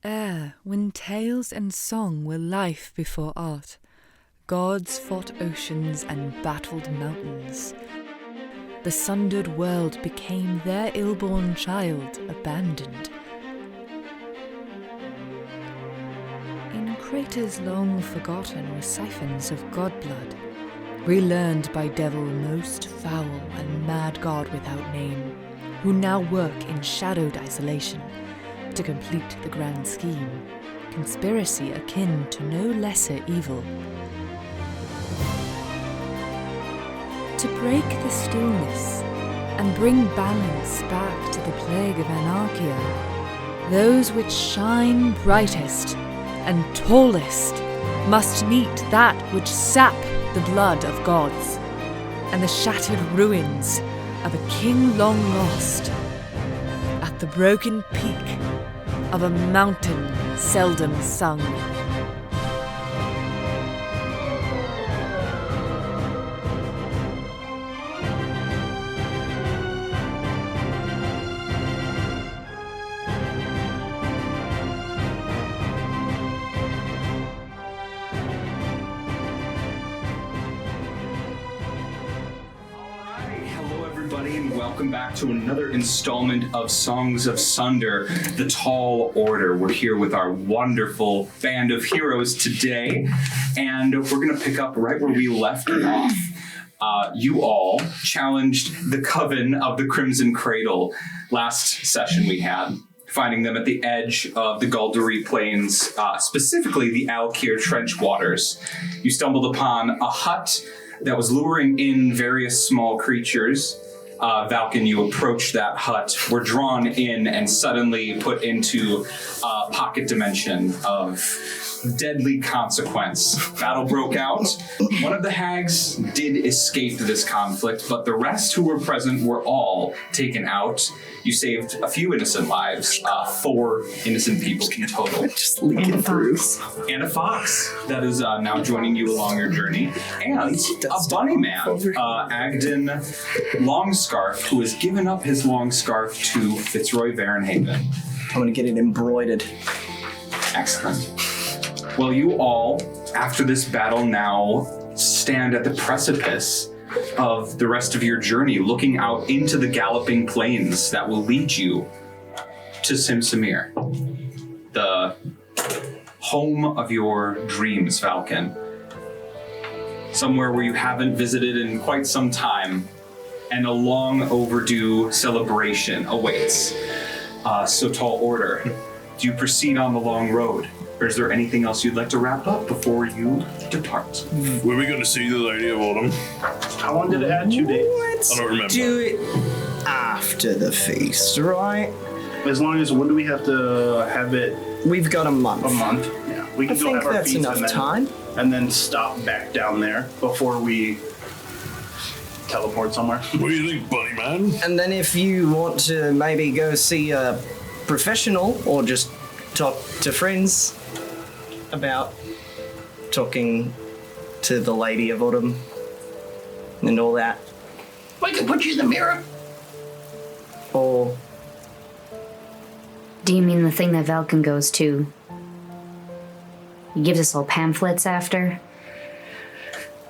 When tales and song were life before art, gods fought oceans and battled mountains. The sundered world became their ill-born child, abandoned. In craters long forgotten were siphons of godblood, relearned by devil most foul and mad god without name, who now work in shadowed isolation to complete the grand scheme, conspiracy akin to no lesser evil. To break the stillness and bring balance back to the plague of Anarchia, those which shine brightest and tallest must meet that which sap the blood of gods, and the shattered ruins of a king long lost, at the broken peak of a mountain seldom sung. Welcome back to another installment of Songs of Sunder, the Tall Order. We're here with our wonderful band of heroes today, and we're going to pick up right where we left off. You all challenged the Coven of the Crimson Cradle last session we had, finding them at the edge of the Galduri Plains, specifically the Alkir Trench Waters. You stumbled upon a hut that was luring in various small creatures. Valkin, you approach that hut, were drawn in and suddenly put into a pocket dimension of deadly consequence. Battle broke out. One of the hags did escape this conflict, but the rest who were present were all taken out. You saved a few innocent lives, 4 innocent people in total. Just leaking through. And a fox that is now joining you along your journey. And a bunny man, Agden Longscarf, who has given up his long scarf to Fitzroy Verrenhaven. I'm gonna get it embroidered. Excellent. Well, you all, after this battle now, stand at the precipice of the rest of your journey, looking out into the galloping plains that will lead you to Sihm-Sumir, the home of your dreams, Valkin. Somewhere where you haven't visited in quite some time, and a long overdue celebration awaits. So Tall Order, do you proceed on the long road? Or is there anything else you'd like to wrap up before you depart? Were we going to see the Lady of Autumn? How long did it add? 2 days? Let's I don't remember. do it after the feast, right? As long as, when do we have to have it? We've got a month. A month? Yeah. We I can go think have our that's feast enough and then, time. And then stop back down there before we teleport somewhere. What do you think, Bunny Man? And then if you want to maybe go see a professional or just talk to friends about talking to the Lady of Autumn and all that. I can put you in the mirror. Or Do you mean the thing that Valkin goes to? He gives us all pamphlets after?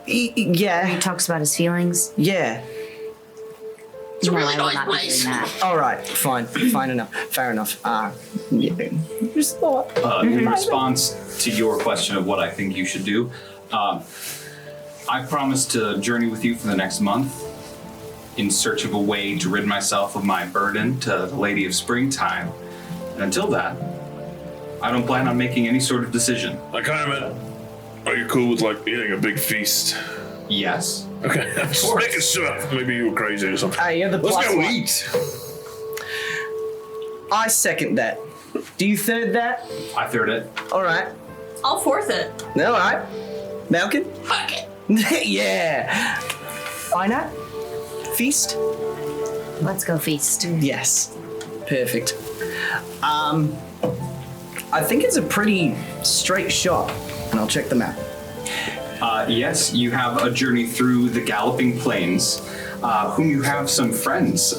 He yeah, talks about his feelings? yeah. It's a really I will nice not be place. doing that. All right, fine enough, fair enough. Yeah. Just thought. In response to your question of what I think you should do, I promise to journey with you for the next month in search of a way to rid myself of my burden to the Lady of Springtime. And until that, I don't plan on making any sort of decision. I kind of meant, are you cool with, like, eating a big feast? Yes. Okay, I'm just making sure. Maybe you were crazy or something. Hey, you're the Let's plus go one. eat. I second that. Do you third that? I third it. All right. I'll fourth it. All right. Malkin? Fuck it. Yeah. Aynat? Feast? Let's go feast. Yes. Perfect. I think it's a pretty straight shot, and I'll check the map. Yes, you have a journey through the galloping plains. whom you have some friends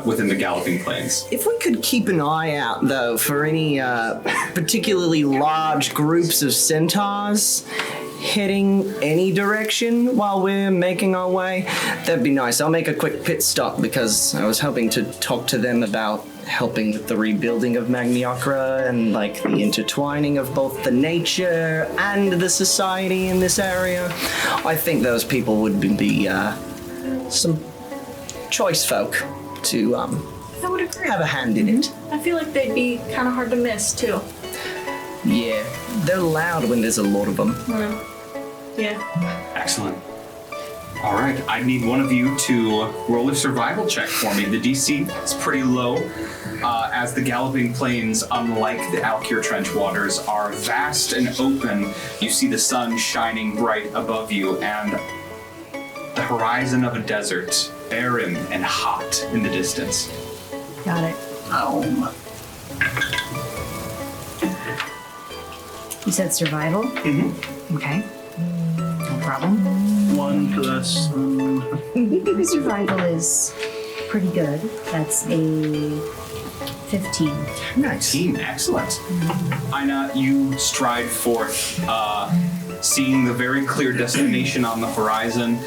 within the Galloping Plains. If we could keep an eye out, though, for any particularly large groups of centaurs heading any direction while we're making our way, that'd be nice. I'll make a quick pit stop because I was hoping to talk to them about helping with the rebuilding of Magniacra and like the intertwining of both the nature and the society in this area. I think those people would be some choice folk to I would agree. have a hand in it. I feel like they'd be kind of hard to miss too. Yeah, they're loud when there's a lot of them. Yeah. Excellent. All right, I need one of you to roll a survival check for me. The DC is pretty low, as the Galloping Plains, unlike the Alkir Trench waters, are vast and open. You see the sun shining bright above you, and the horizon of a desert, barren and hot in the distance. Got it. You said survival? Mm-hmm. Okay. No problem. 1 plus. My survival is pretty good. That's a 15. Nice. Team, excellent. Aynat, you stride forth, seeing the very clear destination on the horizon.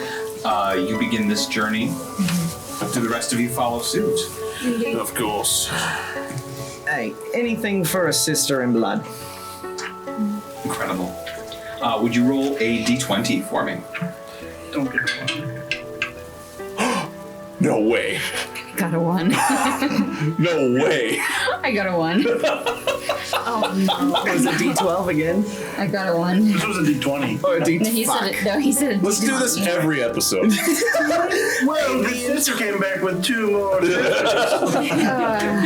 You begin this journey. Do the rest of you follow suit? Of course. Hey, anything for a sister in blood. Incredible. Would you roll a d20 for me? Don't get one. No way. Got a 1. No way. I got a 1. Oh no. Was it D12 again? I got a 1. This was a D20. Or a D? No, he said it. No, he said it. Let's do this every episode. Well, the sister came back with 2 more.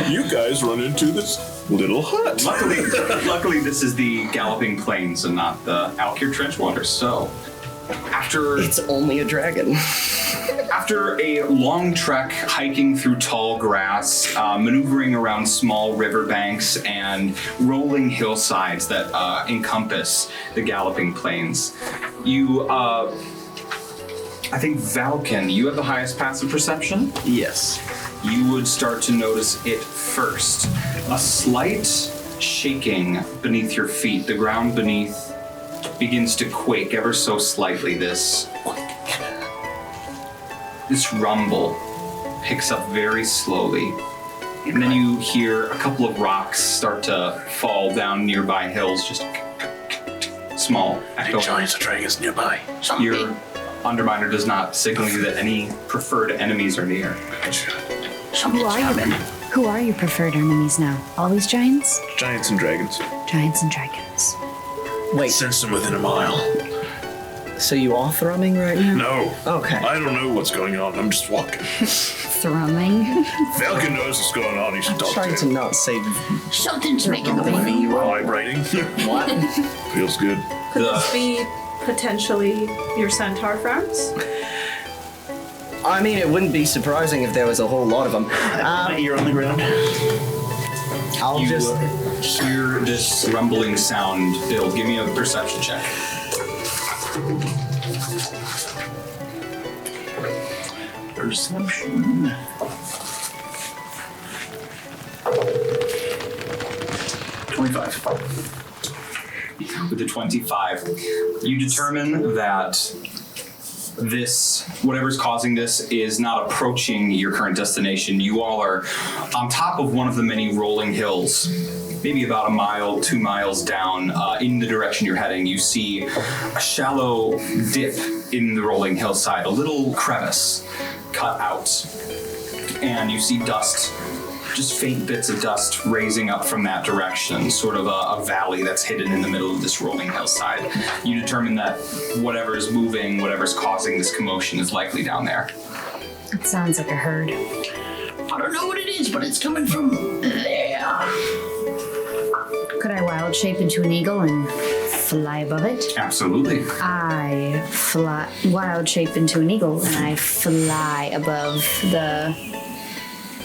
You guys run into this little hut. Luckily, this is the Galloping Plains and not the Alkir Trench waters. So, after It's only a dragon. After a long trek hiking through tall grass, maneuvering around small riverbanks, and rolling hillsides that encompass the Galloping Plains, you, I think Valkin, you have the highest passive perception? Yes. You would start to notice it first. A slight shaking beneath your feet. The ground beneath begins to quake ever so slightly. This rumble picks up very slowly. And then you hear a couple of rocks start to fall down nearby hills, just small. Giants or dragons nearby. Your Underminer does not signal you that any preferred enemies are near. Who are you? Who are your preferred enemies now? Always giants? Giants and dragons. Giants and dragons. Wait, Sense them within a mile. so you are thrumming right now? No. Okay. I don't know what's going on. I'm just walking. Thrumming. Falcon knows what's going on. You should talk Trying to to him. not say Something's making the baby. Vibrating. what. Feels good. Could this be potentially your centaur friends? I mean, it wouldn't be surprising if there was a whole lot of them. My ear on the ground. I'll You just. hear this rumbling sound. Bill, give me a perception check. Perception. 25. With the 25, you determine that this, whatever's causing this, is not approaching your current destination. You all are on top of one of the many rolling hills, maybe about a mile, 2 miles down in the direction you're heading. You see a shallow dip in the rolling hillside, a little crevice cut out, and you see dust, just faint bits of dust raising up from that direction, sort of a valley that's hidden in the middle of this rolling hillside. You determine that whatever is moving, whatever's causing this commotion is likely down there. It sounds like a herd. I don't know what it is, but it's coming from there. Could I wild shape into an eagle and fly above it? Absolutely. I fly wild shape into an eagle and I fly above the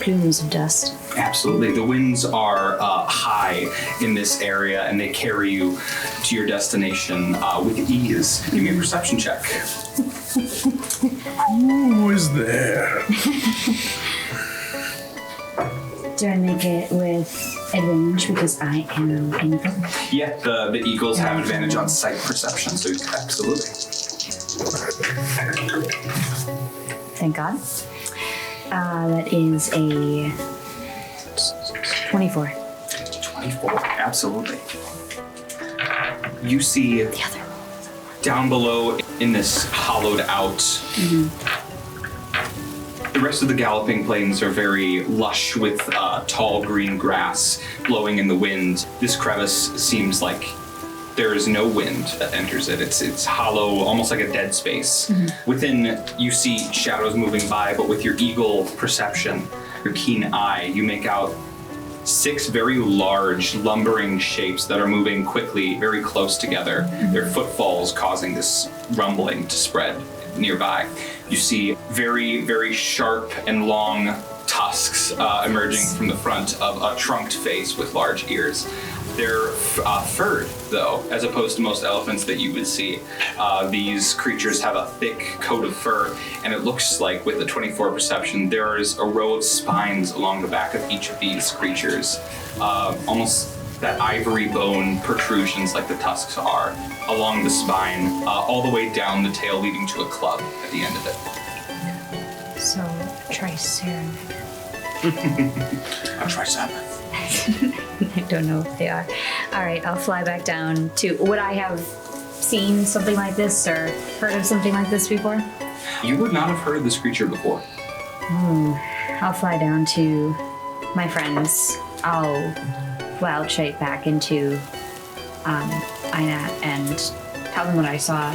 plumes of dust. Absolutely. The winds are high stay in this area, and they carry you to your destination with ease. Give me a perception check. Who is there? Do I make it with advantage because I am an eagle? Yeah, the eagles have advantage on sight perception, so absolutely. Thank God. That is a 24. 24, absolutely. You see down below in this hollowed out. The rest of the galloping plains are very lush with tall green grass blowing in the wind. This crevice seems like there is no wind that enters it. It's hollow, almost like a dead space. Within, you see shadows moving by, but with your eagle perception, your keen eye, you make out 6 very large, lumbering shapes that are moving quickly, very close together. Their footfalls causing this rumbling to spread nearby. You see very, very sharp and long tusks emerging from the front of a trunked face with large ears. They're furred, though, as opposed to most elephants that you would see. These creatures have a thick coat of fur, and it looks like, with the 24 perception, there is a row of spines along the back of each of these creatures. Almost that ivory bone protrusions like the tusks are along the spine, all the way down the tail leading to a club at the end of it. So, Triceratops. A triceratops. I don't know if they are. All right, I'll fly back down to. Would I have seen something like this or heard of something like this before? You would not have heard of this creature before. I'll fly down to my friends. I'll wild shape back into Aynat and tell them what I saw.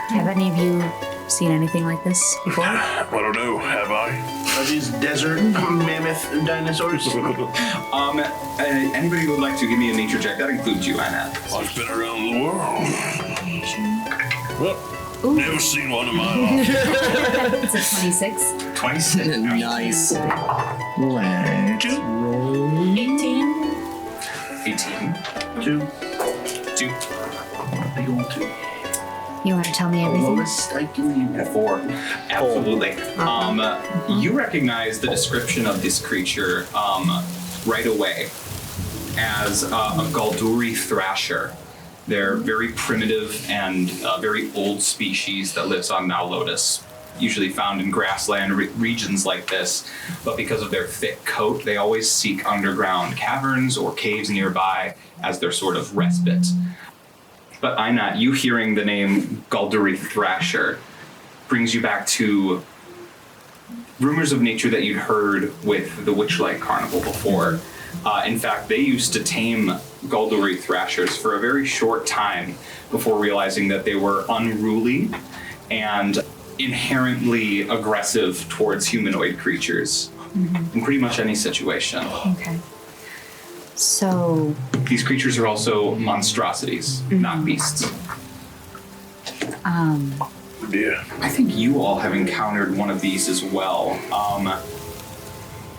Have any of you seen anything like this before? I don't know. Have I? Are these desert mammoth dinosaurs? Anybody who would like to give me a nature check, that includes you, Aynat. I've been around the world. Well, never seen one in my life. It's a 26. 26. Nice. Let's roll. 18. 18. 2. 2. Big old 2. You want to tell me everything? Lowest I can use. 4. Absolutely. You recognize the description of this creature right away as a Galduri thrasher. They're very primitive and very old species that lives on Mallotus, usually found in grassland regions like this, but because of their thick coat, they always seek underground caverns or caves nearby as their sort of respite. But Aynat, you hearing the name Galduri Thrasher brings you back to rumors of nature that you'd heard with the Witchlight Carnival before. In fact, they used to tame Galduri Thrashers for a very short time before realizing that they were unruly and inherently aggressive towards humanoid creatures in pretty much any situation. Okay. So... These creatures are also monstrosities, not beasts. Yeah. I think you all have encountered one of these as well.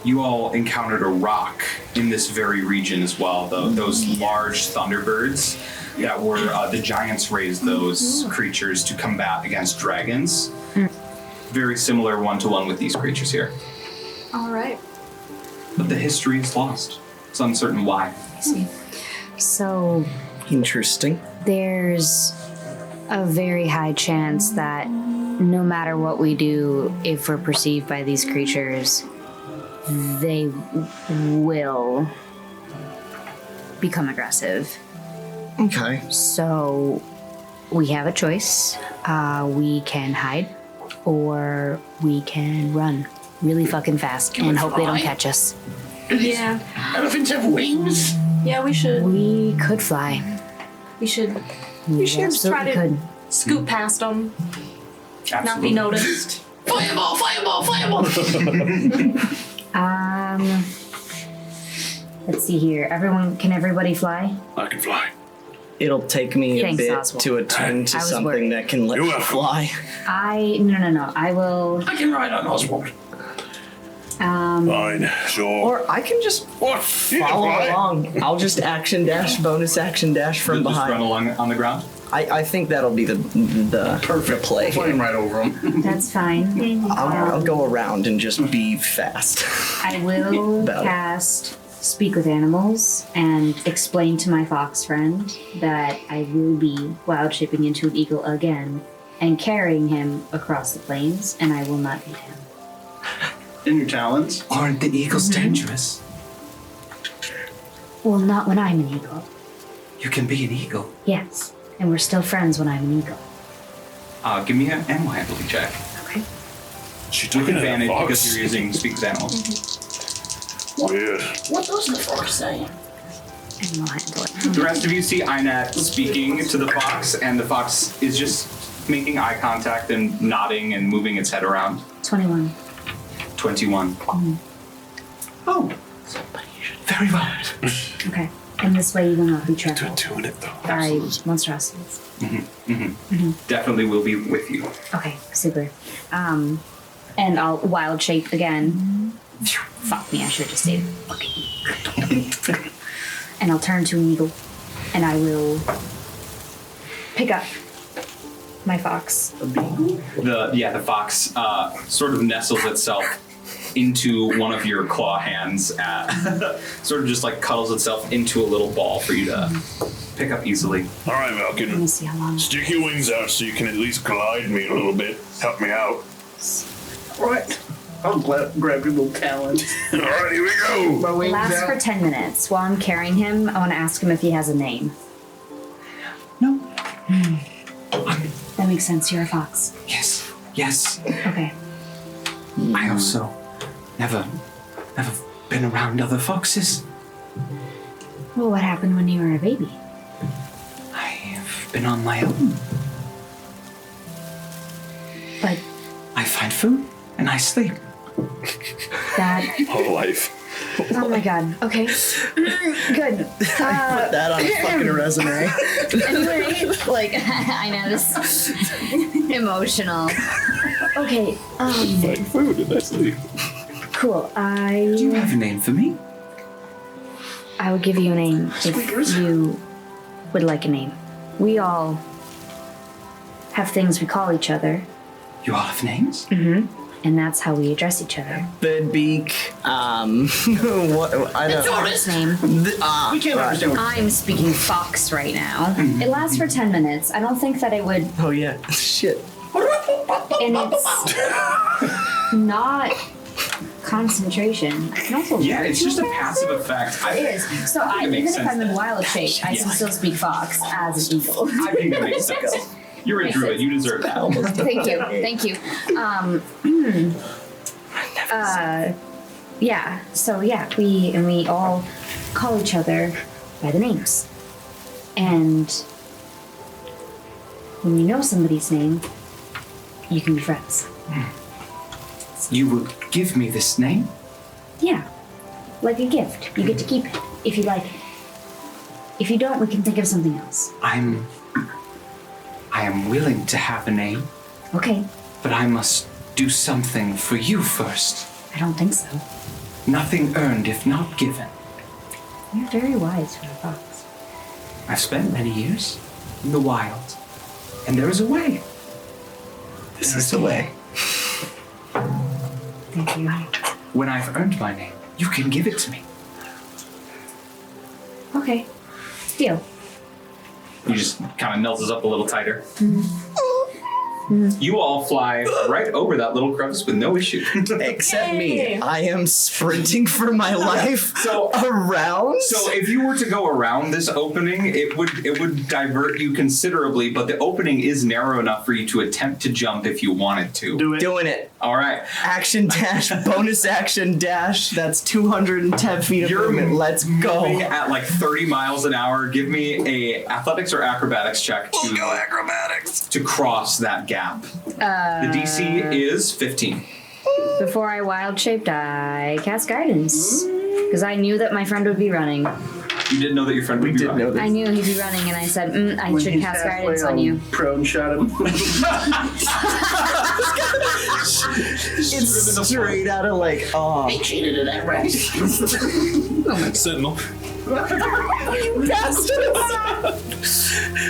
You all encountered a rock in this very region as well, though. Those large thunderbirds that were, the giants raised those creatures to combat against dragons. Very similar one-to-one with these creatures here. All right. But the history is lost. It's uncertain why. I see. So... Interesting. There's a very high chance that no matter what we do, if we're perceived by these creatures, they will become aggressive. Okay. So we have a choice. We can hide or we can run really fucking fast and hope they don't catch us. Yeah. Elephants have wings. Yeah, we should. We could fly. We should We try absolutely to could. scoot past them, not Absolutely. be noticed. Fireball, fireball, fireball. Let's see here. Can everybody fly? I can fly. It'll take me Thanks, a bit Ozwald. to attend to I was something worried. that can let You're me welcome. fly. No. I will. I can ride on Ozwald. Fine, sure. Or I can just What? follow along. I'll just action dash, bonus action dash from Just behind. run along on the ground. I think that'll be the perfect play. Flying right over him. That's fine. I'll go around and just be fast. I will About it. cast Speak with Animals and explain to my fox friend that I will be wild shaping into an eagle again and carrying him across the plains, and I will not eat him. In your talons. Aren't the eagles dangerous? Well, not when I'm an eagle. You can be an eagle. Yes, and we're still friends when I'm an eagle. Give me an animal handling check. Okay. She With took an advantage fox. because you're using Speak with Animals. Weird. What does the fox say? Animal handling. The rest of you see Aynat speaking to the fox, and the fox is just making eye contact and nodding and moving its head around. 21. 21. Oh, very well. Okay. And this way you will not be They're trampled doing it though. by monstrosities. Definitely will be with you. Okay, super. And I'll wild shape again. Fuck me, I should have just stayed. Okay. And I'll turn to an eagle, and I will pick up my fox. The fox sort of nestles itself into one of your claw hands, sort of just like cuddles itself into a little ball for you to pick up easily. All right, Let me Valkin. see how long. Stick your wings out so you can at least glide me a little bit. Help me out. Right. I'll grab your little talons. All right, here we go. My wings Lasts out. for 10 minutes. While I'm carrying him, I want to ask him if he has a name. No. That makes sense. You're a fox. Yes. Okay. I also never been around other foxes. Well, what happened when you were a baby? I've been on my own. But I find food and I sleep. that. Whole life. Oh my god. Okay. Good. Put that on a fucking resume. Anyway, like I know this emotional. Okay. Like food and I sleep. Cool. Do you have a name for me? I would give you a name if you would like a name. We all have things we call each other, You all have names? and that's how we address each other. Bigbeak. What? I don't. Fox name. We can't understand what I'm speaking fox right now. It lasts for 10 minutes. I don't think that it would, Oh yeah. Shit. and it's not concentration. I can also Yeah, it's just a passive effect. It is. So it makes even if I'm sense. in wild shape, I can still speak fox as an eagle. I think that makes sense. You're a Makes druid. sense. You deserve that. Thank you. Yeah. So yeah, we all call each other by the names, and when you know somebody's name, you can be friends. You will give me this name? Yeah, like a gift. You get to keep it if you like it. If you don't, we can think of something else. I am willing to have a name, Okay. but I must do something for you first. I don't think so. Nothing earned if not given. You're very wise for a fox. I've spent many years in the wild, and there is a way. This is the way. Thank you. When I've earned my name, you can give it to me. Okay. Deal. He just kind of melts up a little tighter. You all fly right over that little crevice with no issue. Except me. I am sprinting for my life. So- around. So if you were to go around this opening, it would divert you considerably, but the opening is narrow enough for you to attempt to jump if you wanted to. do it. Doing it. All right. Action dash, bonus action dash. That's 210 feet of movement. Let's go. Moving at like 30 miles an hour. Give me a athletics or acrobatics check to cross that gap. The DC is 15. Before I wild shaped, I cast guidance because I knew that my friend would be running. You didn't know that your friend would be Didn't know running. that. I knew he'd be running, and I said, I When should he's cast halfway, guidance on I'll you. prone shot him. It's straight out of like, oh. They cheated in that race. Sentinel. You bastards!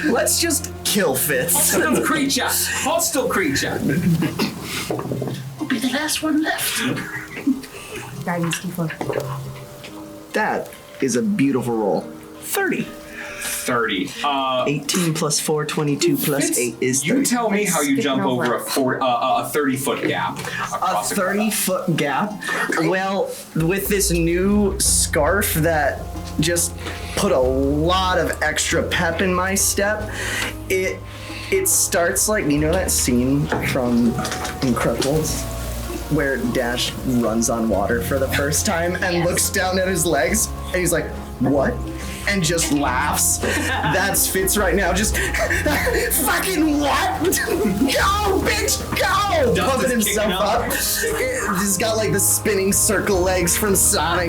Let's just kill Fitz. Hostile creature! Hostile creature! We'll be the last one left. Guidance D4. That is a beautiful roll. 30. 30. 18 plus 4, 22 plus 8 is 30. You tell me how you jump over a 30-foot gap. A 30-foot gap? Well, with this new scarf that just put a lot of extra pep in my step, it starts like, you know that scene from Incredibles where Dash runs on water for the first time and looks down at his legs and he's like, what? And just laughs. That's Fitz right now. Just fucking what? Go, bitch, go! Pumping himself up. He's got like the spinning circle legs from Sonic.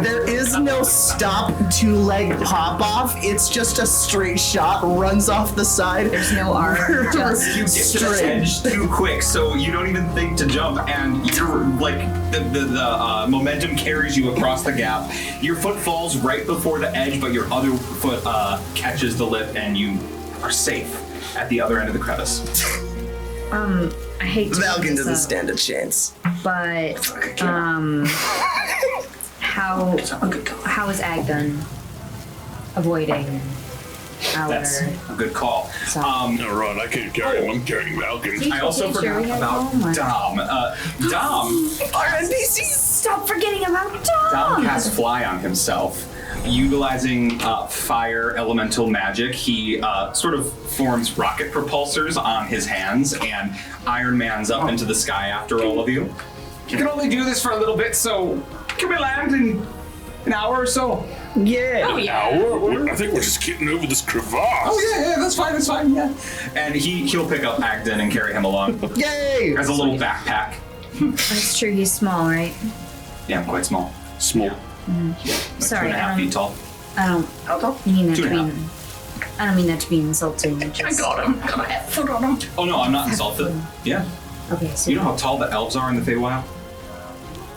There is no stop 2-leg pop off. It's just a straight shot, runs off the side. There's no arm. Just You get to the edge too quick, so you don't even think to jump, and you're like the momentum carries you across the gap. Your foot falls right before the edge, but your other foot catches the lip, and you are safe at the other end of the crevice. I hate to Valkin doesn't stand a chance. but how is Agdon avoiding our? That's a good call. No, Ron, I can't carry him. I'm carrying Valkin. I also forgot about Dom. Dom. Our NPCs! Stop forgetting about Dom! Dom casts Fly on himself. Utilizing fire elemental magic, he sort of forms rocket propulsors on his hands and Iron Man's up into the sky after all of you. You can only do this for a little bit, so can we land in an hour or so? Yeah. Oh, yeah. I think we're just getting over this crevasse. Oh yeah, that's fine, yeah. And he'll pick up Agdon and carry him along Yay! as a little backpack. That's true, he's small, right? Yeah, I'm quite small. Small. Like Sorry, 2.5 feet tall. I don't How tall? mean that to 2.5. be. I don't mean that to be insulting. I Just, got him. Got a half foot on him. Oh no, I'm not insulted. Yeah. okay, so You know how tall the elves are in the Feywild?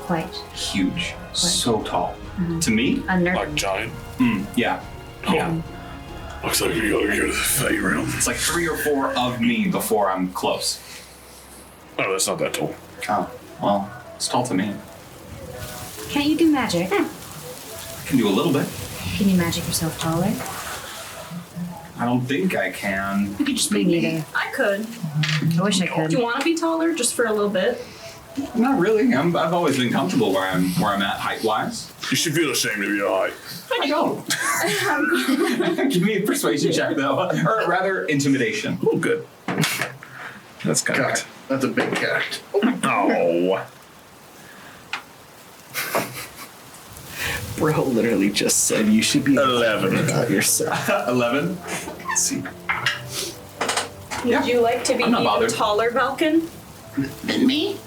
quite Huge. So tall. To me? unnerving. Like giant. Yeah. Yeah. Looks like we gotta go to the Fey realm. It's like 3 or 4 of me before I'm close. Oh, that's not that tall. Oh, well, it's tall to me. Can't you do magic? I can do a little bit. Can you magic yourself taller? I don't think I can. You could just Me make me. neither. I could. I wish I could. Do you want to be taller just for a little bit? Not really. I've always been comfortable where I'm at height-wise. You should feel ashamed of your height. I don't. Give me a persuasion check, though. Or rather, intimidation. Oh, good. That's kind Cat. That's a big cat. Oh. Bro literally just said you should be 11. about yourself. 11. Let's see. Would you like to be I'm not even bothered. taller, Valkin? Than me?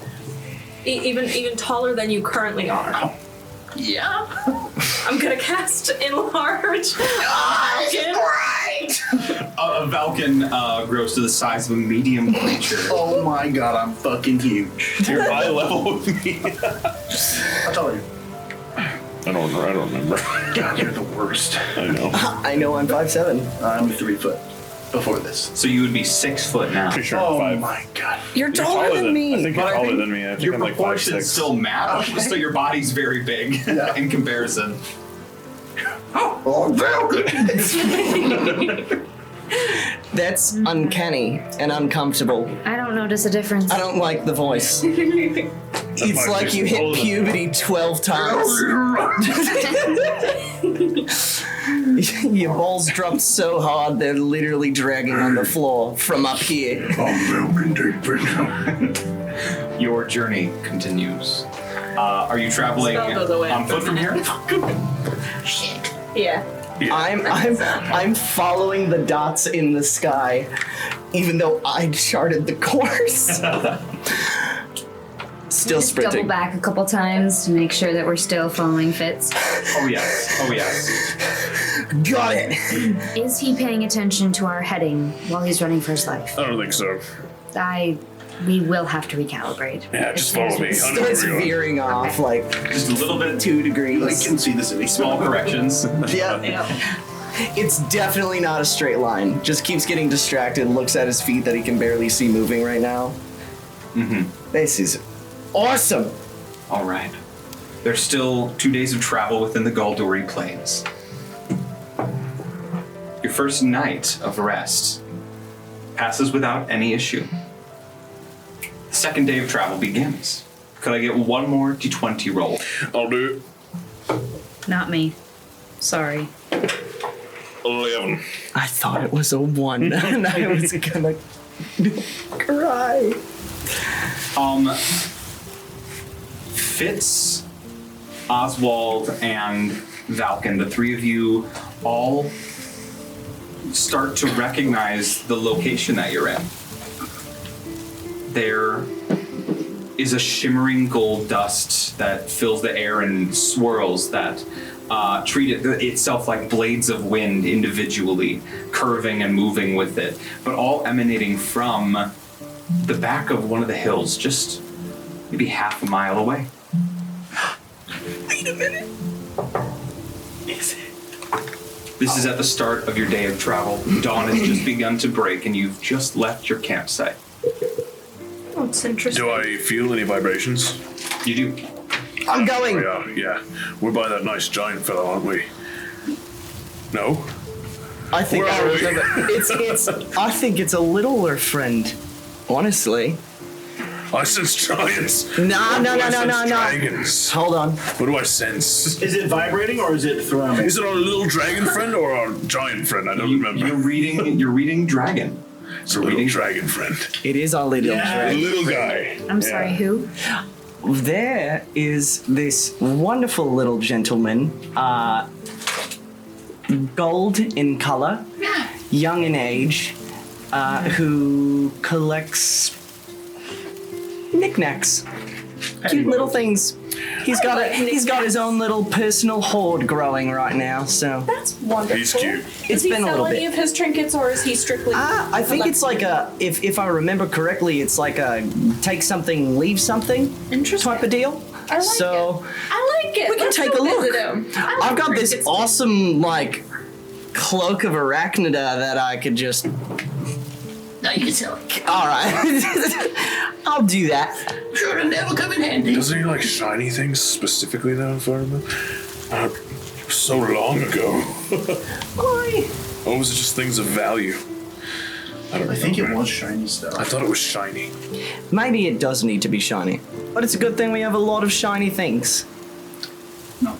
Even taller than you currently are. Yeah. I'm gonna cast enlarge. Valkin. Valkin grows to the size of a medium creature. Oh my god, I'm fucking huge. You're eye level with me. How tall are you? I don't remember. God, you're the worst. I know. I know I'm 5'7". I'm 3 foot before this. So you would be 6 foot now. Pretty sure Oh I'm 5. my god. You're taller than I me. think you're But I taller think than me. I think Your I'm like proportions 5'6". still match, so your body's very big Yeah. in comparison. Oh, Valkin! That's uncanny and uncomfortable. I don't notice a difference. I don't like the voice. It's might like be you hit older. puberty 12 times. Your balls dropped so hard they're literally dragging on the floor from up here. I'm Valkin Deepfinger. Your journey continues. Are you traveling Spell goes away on after foot a from here? Shit. Yeah. I'm following the dots in the sky, even though I charted the course. Still Just double sprinting. back a couple times to make sure that we're still following Fitz. Oh yes. Oh yes. Got it. Is he paying attention to our heading while he's running for his life? I don't think so. We will have to recalibrate. Yeah, just follow me. I know Starts where we are. veering off like Just a little bit 2 degrees. I can see the city. small corrections. Yeah. It's definitely not a straight line. Just keeps getting distracted, looks at his feet that he can barely see moving right now. This is awesome. All right. There's still 2 days of travel within the Galdori Plains. Your first night of rest passes without any issue. The second day of travel begins. Could I get one more d20 roll? I'll do Not me. Sorry. 11. I thought it was a 1 and I was gonna cry. Fitz, Ozwald, and Valkin, the three of you all start to recognize the location that you're in. There is a shimmering gold dust that fills the air and swirls that treat itself like blades of wind individually, curving and moving with it, but all emanating from the back of one of the hills, just maybe half a mile away. Wait a minute. Is it? This is at the start of your day of travel. Dawn has just begun to break and you've just left your campsite. Oh, it's interesting. Do I feel any vibrations? You do. I'm going. Yeah. We're by that nice giant fellow, aren't we? No? I think Where I are we? remember. It's. I think it's a littler friend. Honestly. I sense giants. No. I sense dragons. Hold on. What do I sense? Is it vibrating or is it thrumming? Is it our little dragon friend or our giant friend? I don't remember. You're reading dragon. It's a little dragon friend. It is our little The dragon. little guy. I'm sorry, who? There is this wonderful little gentleman, gold in color, young in age, who collects knickknacks, cute little things. He's got his own little personal hoard growing right now. So That's wonderful. He's cute. it's Does he been a sell little any bit. of his trinkets, or is he strictly? I think it's like a, if I remember correctly, it's like a take something, leave something Interesting. type of deal. I like So I like it. we can Let's take go a look. visit him. I like I've got this trinkets. awesome like cloak of arachnida that I could just. Now you can sell it. All right, I'll do that. Sure, it'll never come in handy. Doesn't he like shiny things specifically now, if I remember? So long ago. Why? Or was it just things of value? I don't I think it remember. was shiny stuff. I thought it was shiny. Maybe it does need to be shiny, but it's a good thing we have a lot of shiny things.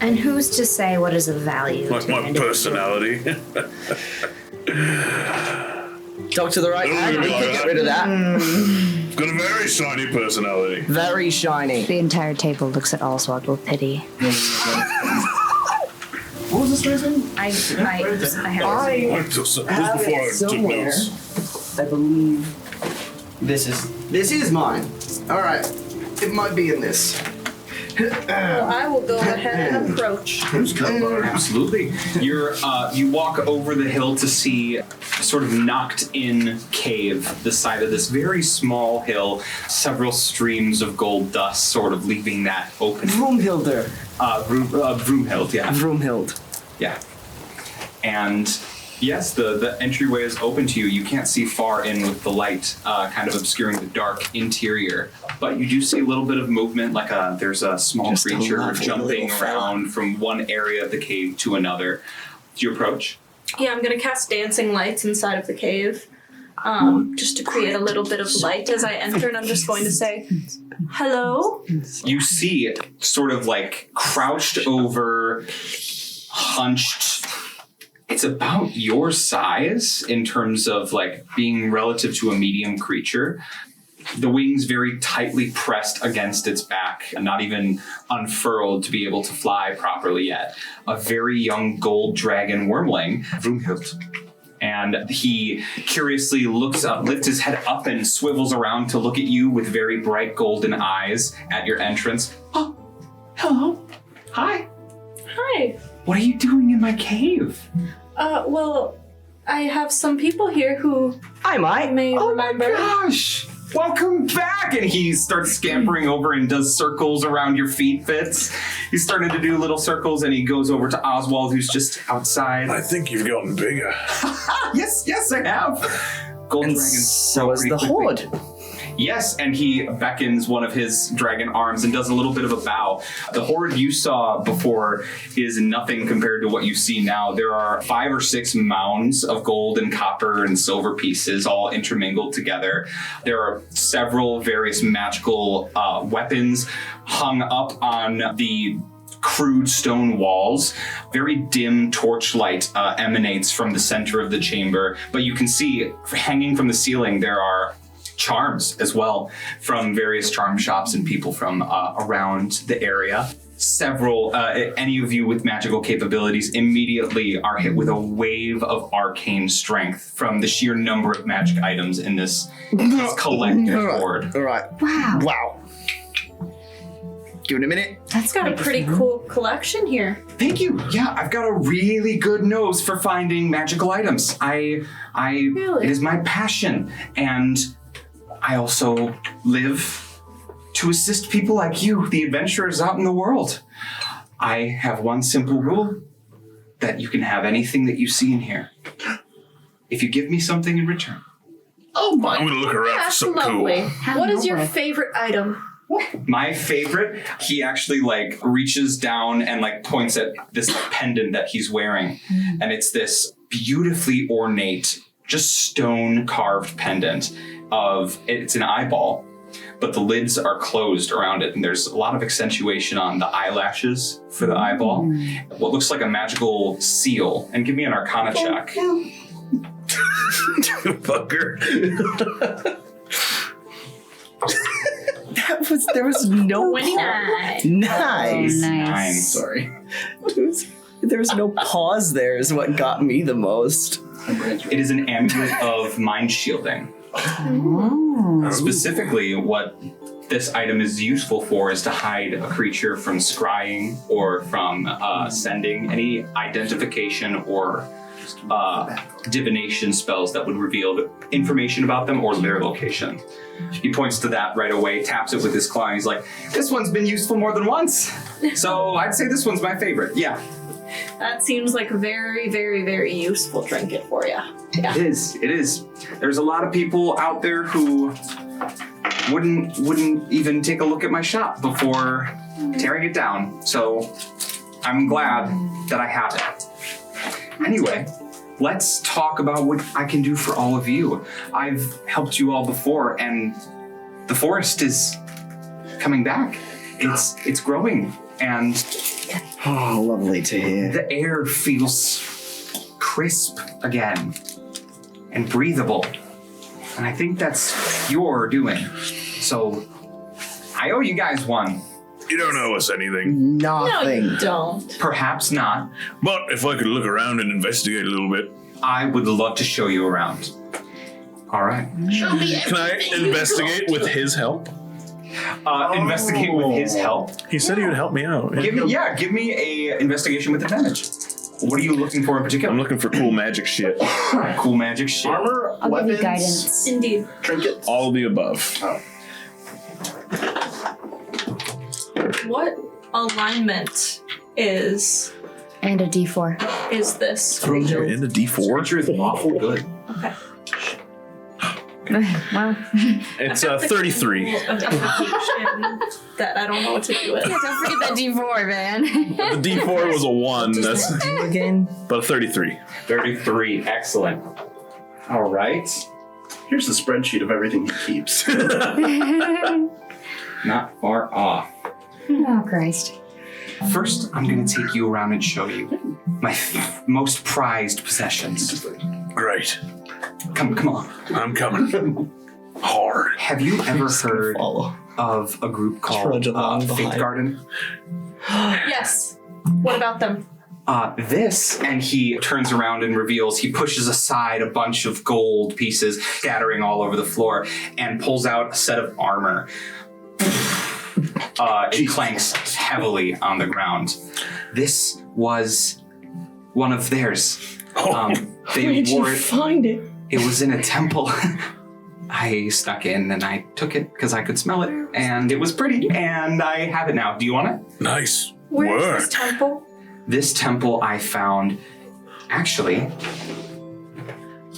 And who's to say what is of value? Like to my an individual? personality. Talk to the right hand. We can get rid of that. Got a very shiny personality. Very shiny. The entire table looks at Ozwald with pity. What was this guy's name? I have. This was before I took notes. I believe this is mine. All right, it might be in this. Well, I will go ahead and approach. Absolutely. You walk over the hill to see a sort of knocked-in cave, the side of this very small hill, several streams of gold dust sort of leaving that open. Vroomhilder. Vroomhild, yeah. Vroomhild. Yeah. And yes, the entryway is open to you. You can't see far in with the light kind of obscuring the dark interior. But you do see a little bit of movement, like there's a small Just a creature lovely jumping little fella. around from one area of the cave to another. Do you approach? Yeah, I'm gonna cast dancing lights inside of the cave, just to create a little bit of light as I enter, and I'm just going to say, "Hello." You see it sort of like crouched over, hunched. It's about your size in terms of like being relative to a medium creature. The wings very tightly pressed against its back, and not even unfurled to be able to fly properly yet. A very young gold dragon wormling, Vroomhild. and he curiously lifts his head up and swivels around to look at you with very bright golden eyes at your entrance. Oh, hello. Hi. Hi. What are you doing in my cave? Well, I have some people here who I might. may remember. Oh my gosh! Welcome back! And he starts scampering over and does circles around your feet, Fitz. He's starting to do little circles, and he goes over to Ozwald, who's just outside. I think you've gotten bigger. Yes, I have. Gold And dragons so is pretty the quickly. horde. Yes, and he beckons one of his dragon arms and does a little bit of a bow. The horde you saw before is nothing compared to what you see now. There are 5 or 6 mounds of gold and copper and silver pieces all intermingled together. There are several various magical weapons hung up on the crude stone walls. Very dim torchlight emanates from the center of the chamber, but you can see hanging from the ceiling there are charms as well from various charm shops and people from around the area. Several, any of you with magical capabilities immediately are hit with a wave of arcane strength from the sheer number of magic items in this collective board. All right. Wow. Give it a minute. That's got a pretty cool collection here. Thank you. Yeah, I've got a really good nose for finding magical items. Really? It is my passion, and I also live to assist people like you, the adventurers out in the world. I have one simple rule, that you can have anything that you see in here, if you give me something in return. Oh my! I'm gonna look around for That's something lovely. cool. What is your favorite item? My favorite, he actually reaches down and points at this pendant that he's wearing. And it's this beautifully ornate, just stone carved pendant it's an eyeball, but the lids are closed around it. And there's a lot of accentuation on the eyelashes for the eyeball. What looks like a magical seal. And give me an Arcana check. Fucker. There was no 29. Nice. Nine. Sorry. There was no pause there is what got me the most. It is an amulet of mind shielding. Specifically, what this item is useful for is to hide a creature from scrying or from sending any identification or divination spells that would reveal information about them or their location. He points to that right away, taps it with his claw, and he's like, this one's been useful more than once. So I'd say this one's my favorite, yeah. That seems like a very, very, very useful trinket for you. Yeah. It is. There's a lot of people out there who wouldn't even take a look at my shop before tearing it down. So I'm glad that I have it. Anyway, let's talk about what I can do for all of you. I've helped you all before, and the forest is coming back. It's growing, and Oh, lovely to hear. the air feels crisp again and breathable. And I think that's your doing. So I owe you guys one. You don't owe us anything. No, Nothing. you don't. Perhaps not. But if I could look around and investigate a little bit. I would love to show you around. All right. Show me Can I everything you investigate got. with his help? Investigate with his help. He said he would help me out. Give me a investigation with advantage. What are you looking for in particular? I'm looking for cool magic shit. Cool magic shit. Armor, I'll weapons, give you guidance. Indeed. trinkets. All of the above. Oh. What alignment is And a D4. this? You're in the D4? Creature is awful good. Okay. Well, It's I've got the 33. identification that I don't know what to do with. don't forget that D4, man. The D4 was a 1. That's Again. but a 33. 33. Excellent. All right. Here's the spreadsheet of everything he keeps. Not far off. Oh, Christ. First, I'm going to take you around and show you my most prized possessions. Great. Come on. I'm coming. Hard. Have you ever heard Follow. of a group called Trudge along Faith behind. Garden? Yes. What about them? This, and he turns around and reveals, he pushes aside a bunch of gold pieces scattering all over the floor and pulls out a set of armor. It clanks heavily on the ground. This was one of theirs. They Where did wore you it. find it? It was in a temple. I snuck in and I took it because I could smell it, and it was pretty, and I have it now. Do you want it? Nice Where is work. this temple? This temple I found, actually,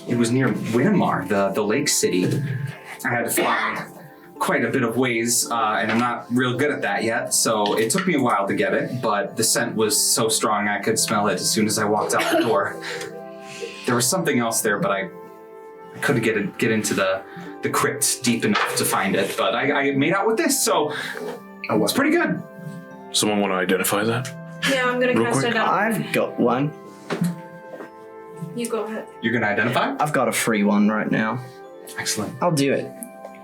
it was near Winnemar, the lake city. I had to fly quite a bit of ways, and I'm not real good at that yet, so it took me a while to get it, but the scent was so strong I could smell it as soon as I walked out the door. There was something else there, but I couldn't get into the crypt deep enough to find it, but I made out with this, so it's pretty good. Someone want to identify that? Yeah, I'm gonna Real cast quick. identify. I've got one. You go ahead. You're gonna identify? I've got a free one right now. Excellent. I'll do it.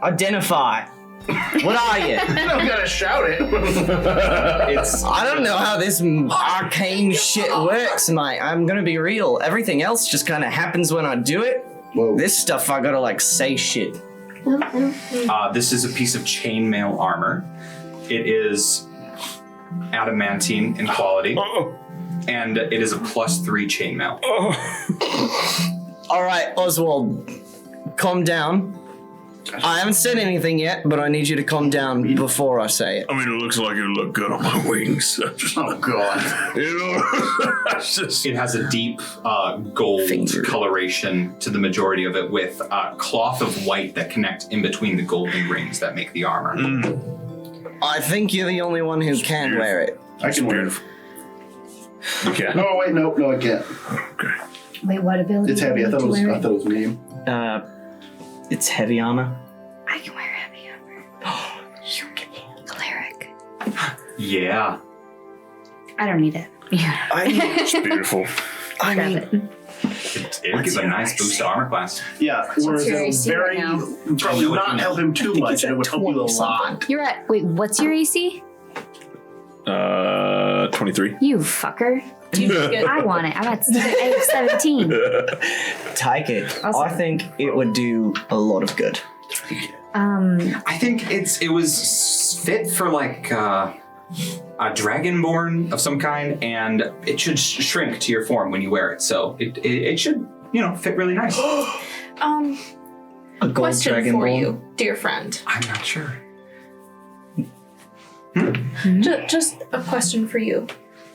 Identify. What are you? I'm gonna shout it. I don't know how this arcane shit works, mate. I'm gonna be real. Everything else just kind of happens when I do it. Whoa. This stuff, I gotta like say shit. This is a piece of chainmail armor. It is adamantine in quality, and it is a +3 chainmail. All right, Ozwald, calm down. I haven't said anything yet, but I need you to calm down before I say it. I mean, it looks like it'll look good on my wings. Oh god. You know, that's just... It has a deep gold Finger. coloration to the majority of it, with cloth of white that connect in between the golden rings that make the armor. I think you're the only one who can wear it. I can wear it. beautiful. You can. No, wait, no, I can't. Okay. Wait, what ability? It's heavy. I thought it was. wear I thought it was medium. It's heavy armor. I can wear heavy armor. You can. Cleric. Yeah. I don't need it. Yeah. It's beautiful. I Grab mean, it. It gives a nice boost to armor class. Yeah, whereas your it'll AC right very now? probably You know what not you help him too much, and it would help you a 20 something. lot. You're at. Wait, what's your AC? 23. You fucker. I want it. I'm at 17. take it. Also- I think it would do a lot of good. I think it was fit for like a dragonborn of some kind, and it should shrink to your form when you wear it. So it should, fit really nice. A gold Question dragon for ball. you, dear friend. I'm not sure. Just a question for you.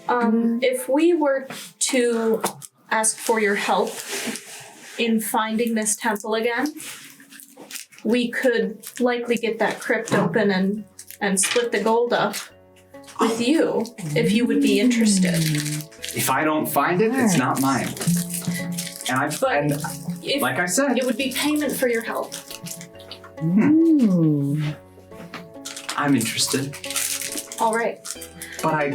If we were to ask for your help in finding this temple again, we could likely get that crypt open and split the gold up with you if you would be interested. If I don't find it, it's not mine. And If like I said, it would be payment for your help. I'm interested, All right. but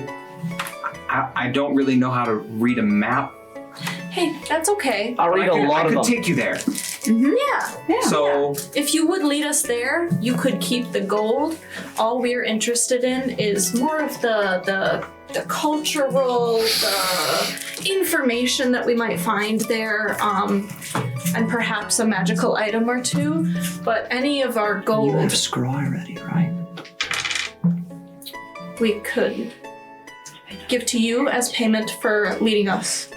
I don't really know how to read a map. Hey, that's okay. I'll read a lot I of could them. take you there. Yeah. So If you would lead us there, you could keep the gold. All we're interested in is more of the cultural, the information that we might find there, and perhaps a magical item or two. But any of our You gold have scry ready, right? we could give to you as payment for leading us.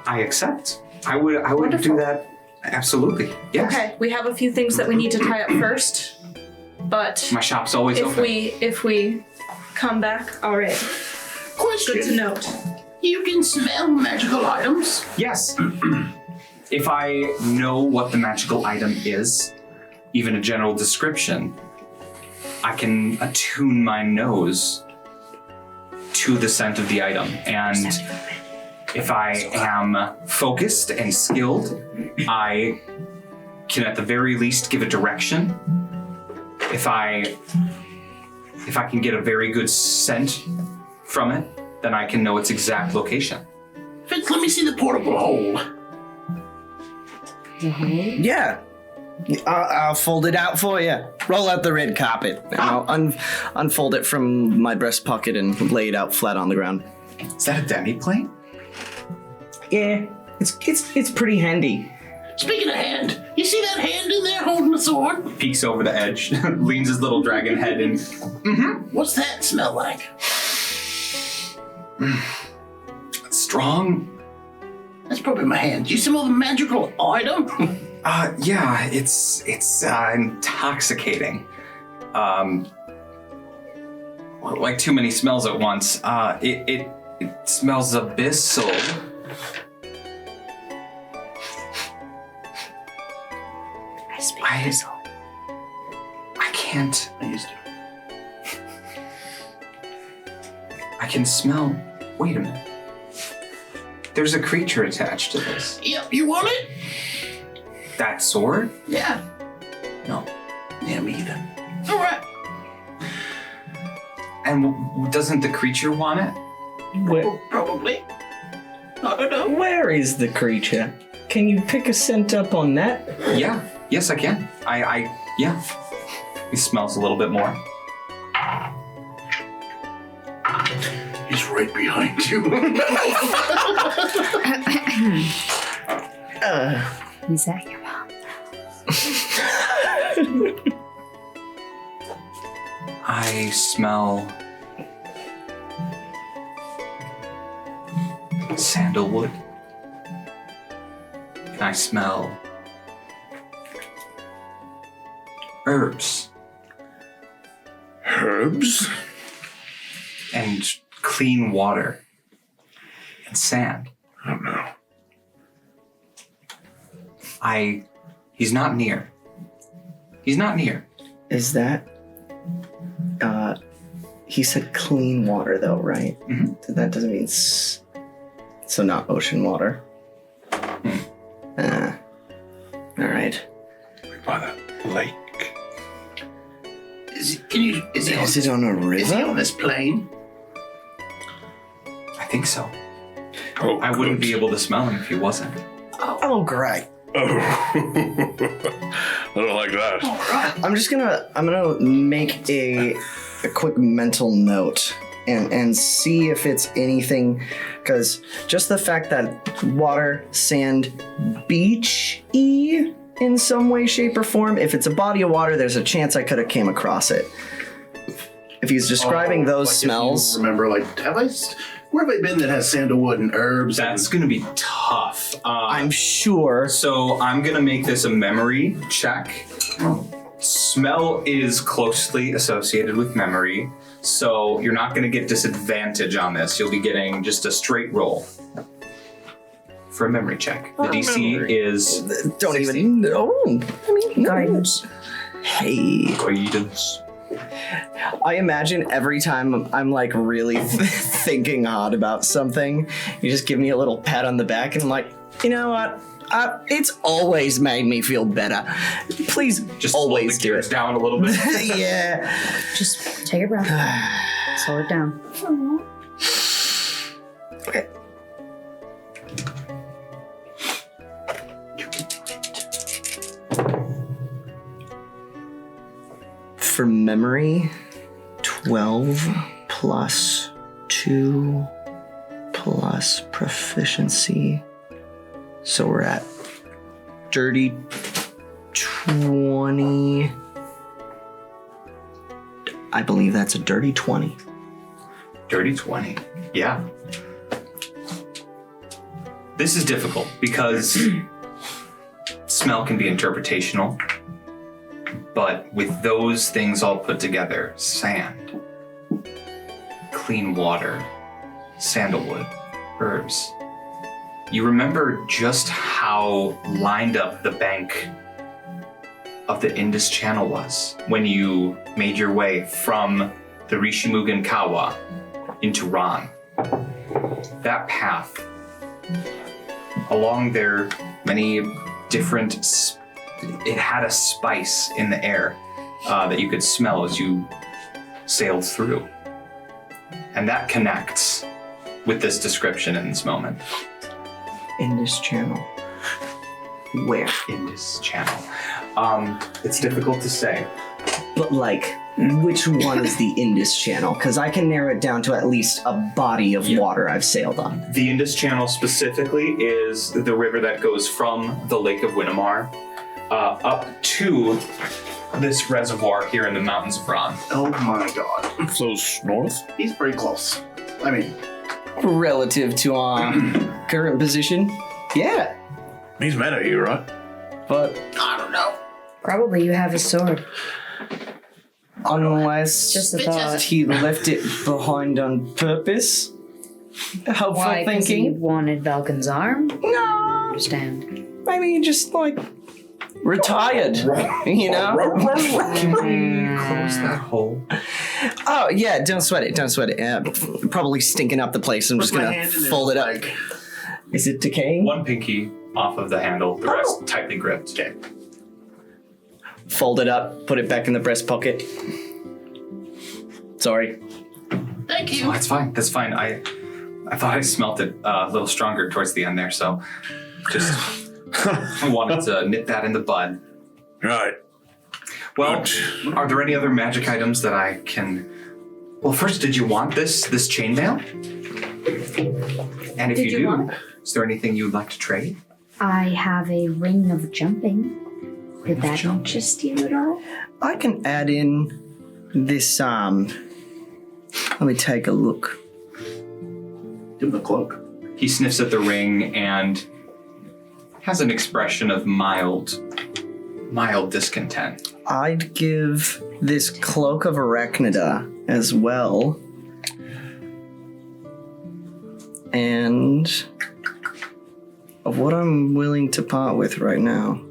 I accept. I would Wonderful. do that. Absolutely. Yes. Okay, we have a few things that we need to tie up first, but My shop's always if open. we come back, all right. Question. Good to note. You can smell magical items. Yes. If I know what the magical item is, even a general description, I can attune my nose to the scent of the item. And if I am focused and skilled, I can at the very least give a direction. If I can get a very good scent from it, then I can know its exact location. Fitz, let me see the portable hole. Yeah. I'll fold it out for you. Roll out the red carpet. And I'll unfold it from my breast pocket and lay it out flat on the ground. Is that a demi-plane? Yeah, it's pretty handy. Speaking of hand, you see that hand in there holding the sword? Peeks over the edge, leans his little dragon head in. What's that smell like? Strong? That's probably my hand. You smell the magical item? Yeah, it's intoxicating. Like too many smells at once. It smells abyssal. I speak abyssal. I can't. I used to. I can smell. Wait a minute. There's a creature attached to this. Yep, you want it? That sword? Yeah. No. Yeah, me either. All right. And doesn't the creature want it? Probably. I don't know. Where is the creature? Can you pick a scent up on that? Yeah. Yes, I can. Yeah. He smells a little bit more. He's right behind you. He's at your mom. I smell sandalwood. And I smell herbs. Herbs? And clean water. And sand. I don't know. He's not near. He's not near. Is that? He said clean water though, right? Mm-hmm. So that doesn't mean so not ocean water. All right. By the lake. Is he on a river? Is he on this plane? I think so. Oh, I wouldn't good. be able to smell him if he wasn't. Oh, great. Oh. I don't like that. All right. I'm gonna make a quick mental note and see if it's anything, because just the fact that water, sand, beach-y in some way, shape, or form, if it's a body of water, there's a chance I could have came across it. If he's describing those Like smells. If you remember, like, where have I been that has sandalwood and herbs? That's going to be tough. I'm sure. So I'm going to make this a memory check. Smell is closely associated with memory, so you're not going to get disadvantage on this. You'll be getting just a straight roll for a memory check. The DC is Don't 60. even know. I mean, Guidance. Hey. Guidance. I imagine every time I'm like really thinking hard about something, you just give me a little pat on the back and I'm like, you know what? It's always made me feel better. Please Just always slow the do gears it. down a little bit. Yeah. Just take a breath. Slow it down. Okay. For memory, 12 plus 2 plus proficiency. So we're at dirty 20. I believe that's a dirty 20. Dirty 20. Yeah. This is difficult because smell can be interpretational. But with those things all put together, sand, clean water, sandalwood, herbs, you remember just how lined up the bank of the Indus Channel was when you made your way from the Rishimugan Kawa into Ran. That path, along there, many different it had a spice in the air that you could smell as you sailed through. And that connects with this description in this moment. Indus Channel. Where? Indus Channel. It's difficult to say. But like which one is the Indus Channel? Because I can narrow it down to at least a body of water I've sailed on. The Indus Channel specifically is the river that goes from the Lake of Winnemar up to this reservoir here in the mountains of Ron. Oh my god. Flows north? He's pretty close. I mean, Relative to our current position, yeah. He's mad at you, right? But I don't know. Probably you have a sword. unless Just a thought. he left it behind on helpful Why? 'Cause he thinking. wanted Valkin's arm? No, Understand. maybe he just retired, you know? Close that hole. Oh yeah, don't sweat it. Probably stinking up the place. I'm just put my gonna hand in it, fold it up. like- Is it decaying? One pinky off of the handle, the rest tightly gripped. Okay. Fold it up, put it back in the breast pocket. Sorry. Thank you. Oh, that's fine. That's fine. I thought I smelt it a little stronger towards the end there, so just I wanted to nip that in the bud. Right. Well, are there any other magic items that I can? Well, first, did you want this chainmail? And if Did you you do, want it? is there anything you'd like to trade? I have a ring of jumping. Would of that jumping. interest you at all? I can add in this. Let me take a look. Give him the cloak. He sniffs at the ring and has an expression of mild discontent. I'd give this cloak of Arachnida as well. And of what I'm willing to part with right now,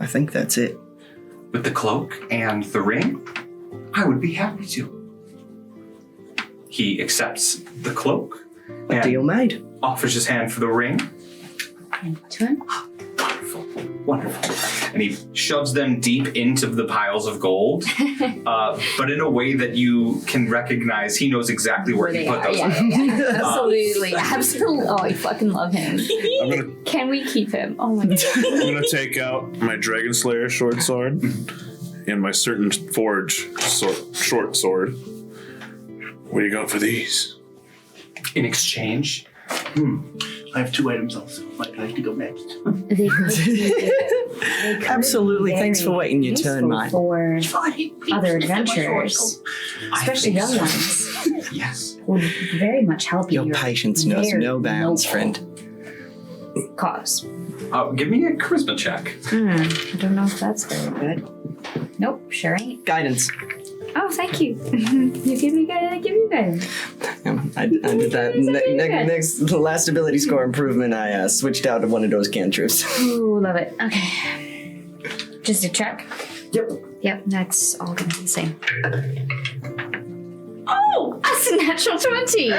I think that's it. With the cloak and the ring, I would be happy to. He accepts the cloak A and deal made. offers his hand for the ring. To him? Wonderful, wonderful. And he shoves them deep into the piles of gold, but in a way that you can recognize he knows exactly where he put those items. Absolutely. Absolutely. Oh, I fucking love him. I'm gonna Can we keep him? Oh my god. I'm gonna take out my Dragon Slayer short sword and my Certain Forge short sword. What do you got for these? In exchange, I have 2 items also. Might like to go next. They could be Absolutely. very Thanks for waiting your turn, useful mate. For Fine. other Let my sword adventures, I especially think young so. ones, Yes. would very much help you. Your patience knows very no bounds, noble friend. Cause. Give me a charisma check. I don't know if that's very good. Nope, sure ain't. Guidance. Oh, thank you. You give me guidance, I give you guidance. I did that. The last ability score improvement, I switched out to one of those cantrips. Ooh, love it. Okay. Just a check. Yep. Yep, that's all gonna be the same. Oh, that's a natural 20.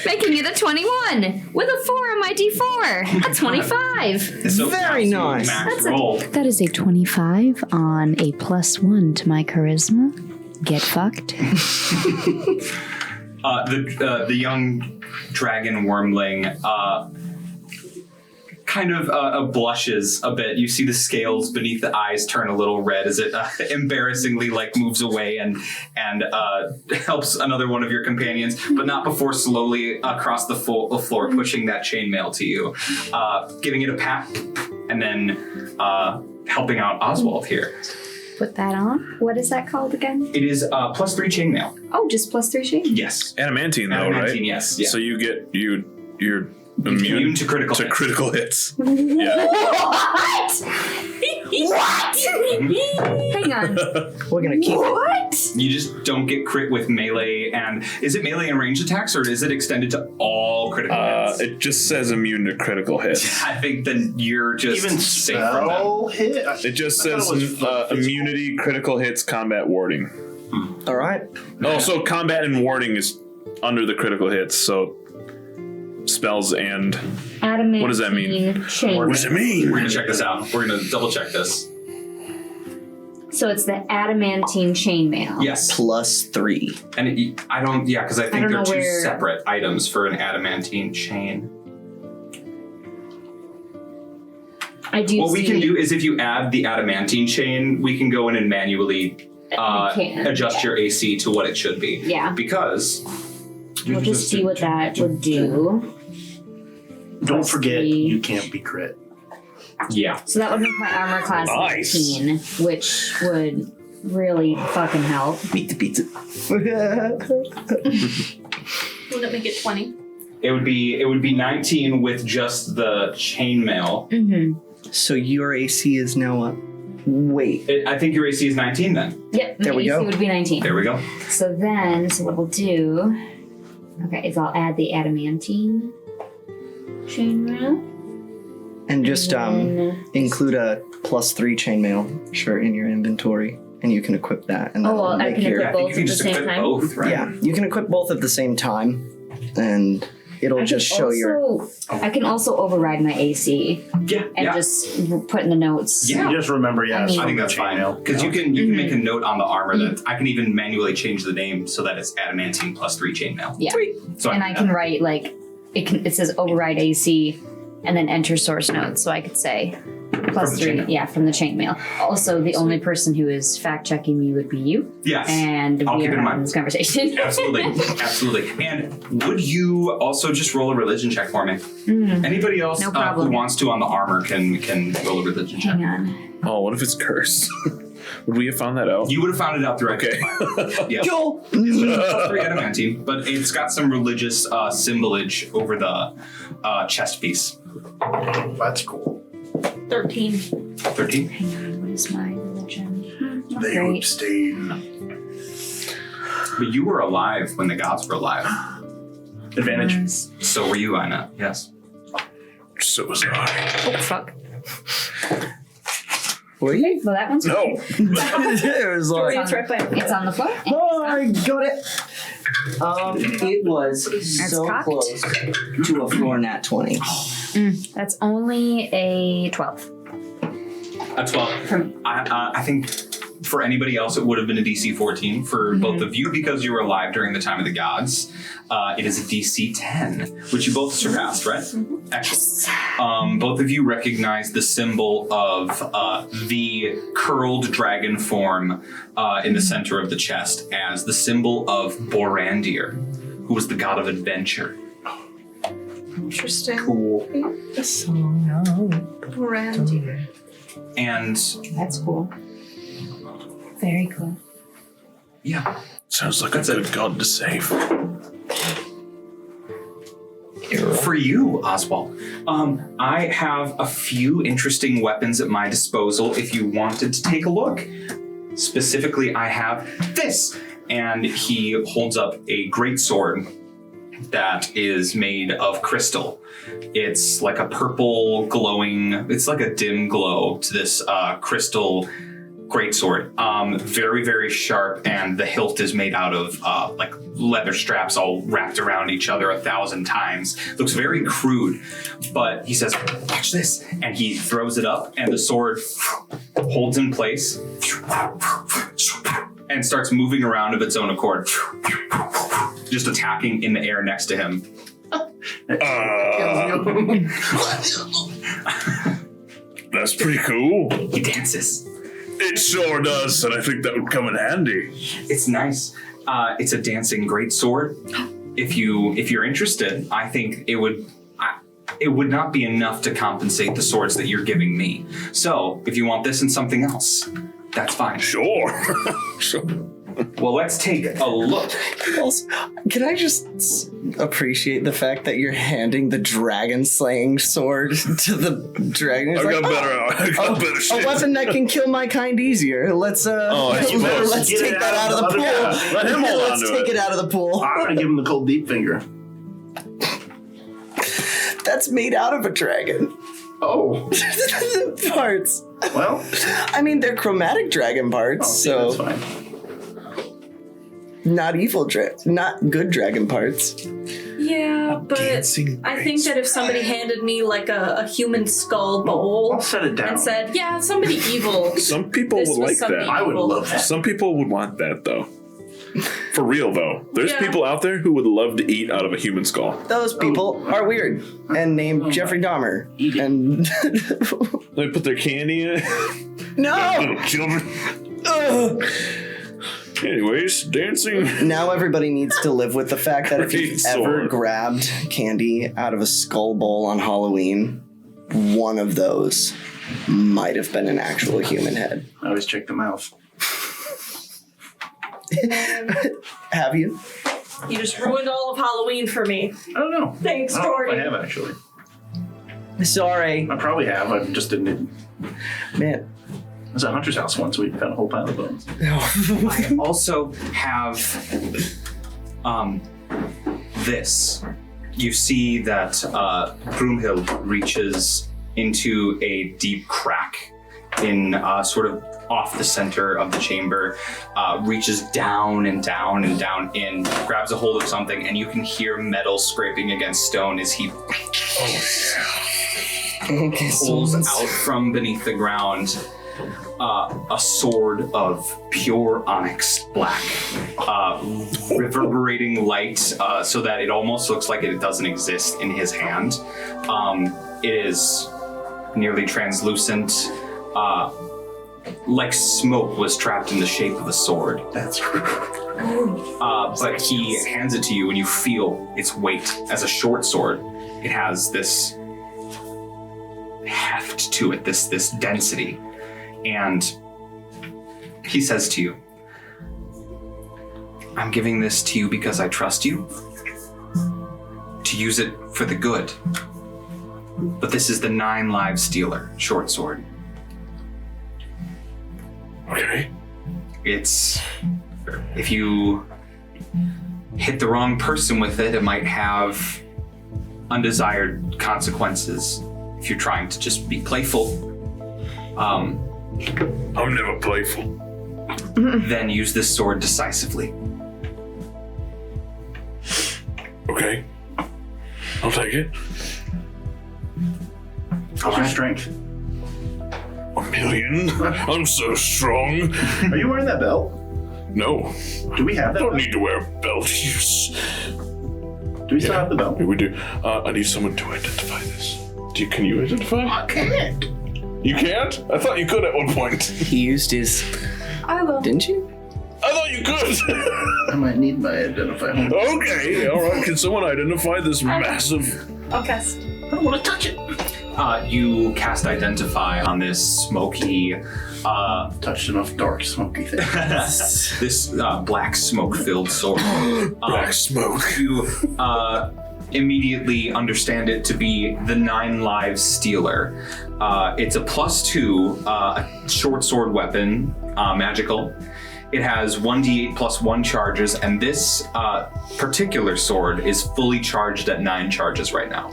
Making it a 21 with a 4 on my D4. A 25. So Very max- nice. Max roll. That is a 25 on a +1 to my charisma. Get fucked. The young dragon wormling kind of blushes a bit. You see the scales beneath the eyes turn a little red as it embarrassingly moves away and helps another one of your companions, but not before slowly across the floor pushing that chainmail to you, giving it a pat, and then helping out Ozwald here. Put that on. What is that called again? It is +3 chainmail. Oh, just +3 shade? Yes. Adamantine, though, right? Adamantine, yes. Yeah. So you get you're Immune to critical hits. critical hits. Yeah. What? What? Hang on. We're gonna keep it. What? You just don't get crit with melee, and is it melee and ranged attacks, or is it extended to all critical hits? It just says immune to critical hits. I think then you're just Even safe from them. spell hit? It just I thought says it was immunity, critical hits, combat warding. All right. Oh, so combat and warding is under the critical hits, so spells and... Adamantine What does that mean? chain. What does it mean? We're gonna check this out. We're gonna double check this. So it's the adamantine chainmail. Yes, +3. and because I think don't they're know two where- separate items for an adamantine chain. I do What see. we can do is if you add the adamantine chain, we can go in and manually can't. adjust your AC to what it should be. Yeah. Because We'll just see what that would do. Don't forget, three. you can't be crit. yeah, So that would make my armor class Nice. 19, which would really fucking help. Beat the pizza. Would it make it 20? it would be 19 with just the chainmail. Mm-hmm. So your AC is now up. Wait. I think your AC is 19 then. Yep, There my we AC go. would be 19. There we go. So what we'll do, is I'll add the adamantine chainmail. And just Then- include a +3 chainmail shirt in your inventory, and you can equip that. And Oh, that'll well, I make can your, I equip think both you can at the just same equip time. both, right? Yeah, you can equip both at the same time, and it'll just show your. I can also override my AC Yeah, and yeah. just put in the notes. Yeah. You just remember, I mean- I think that's fine chainmail. because you can make a note on the armor that I can even manually change the name so that it's adamantine +3 chainmail. Yeah. So And I can write it says override AC and then enter source notes. So I could say +3, chainmail. from the chainmail. Also, the only person who is fact checking me would be you. Yes. And I'll we keep are it in having mind. this conversation. Absolutely, absolutely. And would you also just roll a religion check for me? Anybody else No who problem. wants to on the armor can roll a religion check. Hang on. Oh, what if it's cursed? Would we have found that out? You would have found it out through Okay. Yeah. Joel! +3 adamantine, but it's got some religious symbolage over the chest piece. That's cool. 13. 13. Hang on. What is my religion? Not They great. abstain. But you were alive when the gods were alive. Advantage. So were you, Aynat. Yes. So was I. Oh, fuck. Were you? Well, that one's No. It was like, It's right by It's on the floor. oh, I got it. It was so cocked. close to a floor nat 20. That's only a 12. A 12. From I think for anybody else, it would have been a DC 14. For both of you, because you were alive during the time of the gods, it is a DC 10, which you both surpassed, right? Excellent. Both of you recognize the symbol of the curled dragon form in the center of the chest as the symbol of Borandir, who was the god of adventure. Interesting. Cool. Randy. And That's cool. Very cool. yeah, Sounds like a good god to save. for you, Ozwald, I have a few interesting weapons at my disposal if you wanted to take a look. Specifically, I have this, and he holds up a greatsword that is made of crystal. It's like a purple glowing, it's like a dim glow to this crystal greatsword. Very, very sharp, and the hilt is made out of like leather straps all wrapped around each other 1,000 times. Looks very crude, but he says, watch this, and he throws it up, and the sword holds in place and starts moving around of its own accord, just attacking in the air next to him. That's pretty cool. He dances. It sure does, and I think that would come in handy. It's nice. It's a dancing greatsword. If you're interested, I think it would not be enough to compensate the swords that you're giving me. So if you want this and something else, that's fine. Sure. Sure. Well, let's take a look. Also, can I just appreciate the fact that you're handing the dragon slaying sword to the dragon? It's I like, got better a shit. weapon that can kill my kind easier. Let's I suppose. let's Get take it that out of the pool. Yeah, let him hold on Let's to take it. it out of the pool. I'm gonna give him the cold deep finger. That's made out of a dragon. Oh, Parts. well, I mean, they're chromatic dragon parts, yeah, so that's fine. not not good dragon parts. Yeah, but Dancing I think that if somebody handed me like a human skull bowl I'll set it down. and said, yeah, somebody evil. Some people This would was like something that. I would evil. love that. Some people would want that, though. For real, though. There's Yeah. people out there who would love to eat out of a human skull. Those people are weird and named Jeffrey Dahmer. And They put their candy in it. no, Little children. Ugh. Anyways, dancing. Now everybody needs to live with the fact that if Great you've ever sword. grabbed candy out of a skull bowl on Halloween, one of those might have been an actual human head. I always check the mouth. Have you? You just ruined all of Halloween for me. I don't know. Thanks, I don't know Tori. if I have, actually. Sorry. I probably have. I just didn't. Man. I was at Hunter's house once. We found a whole pile of bones. I also have this. You see that Broomhild reaches into a deep crack in sort of off the center of the chamber, reaches down and down and down in, grabs a hold of something, and you can hear metal scraping against stone as he pulls out from beneath the ground a sword of pure onyx black, reverberating light, so that it almost looks like it doesn't exist in his hand. It is nearly translucent, like smoke was trapped in the shape of a sword. That's But he hands it to you, and you feel its weight. As a short sword, it has this heft to it, this density. And he says to you, I'm giving this to you because I trust you, to use it for the good. But this is the 9 Lives Stealer short sword. Okay. It's, if you hit the wrong person with it, it might have undesired consequences. If you're trying to just be playful, I'm never playful. then use this sword decisively. Okay. I'll take it. How's your strength? 1,000,000. I'm so strong. Are you wearing that belt? No. Do we have that Don't belt? need to wear a belt. Do we still have the belt? We do. I need someone to identify this. Can you identify? I can't. You can't? I thought you could at one point. He used his... I will. Didn't you? I thought you could. I might need my identifier. Okay, all right. Can someone identify this massive... I'll cast. I don't want to touch it. You cast Identify on this smoky, Touched enough dark, smoky thing. this black smoke-filled sword. black smoke? You immediately understand it to be the 9 Lives Stealer. It's a +2, a short sword weapon, magical. It has 1d8 + 1 charges, and this particular sword is fully charged at 9 charges right now.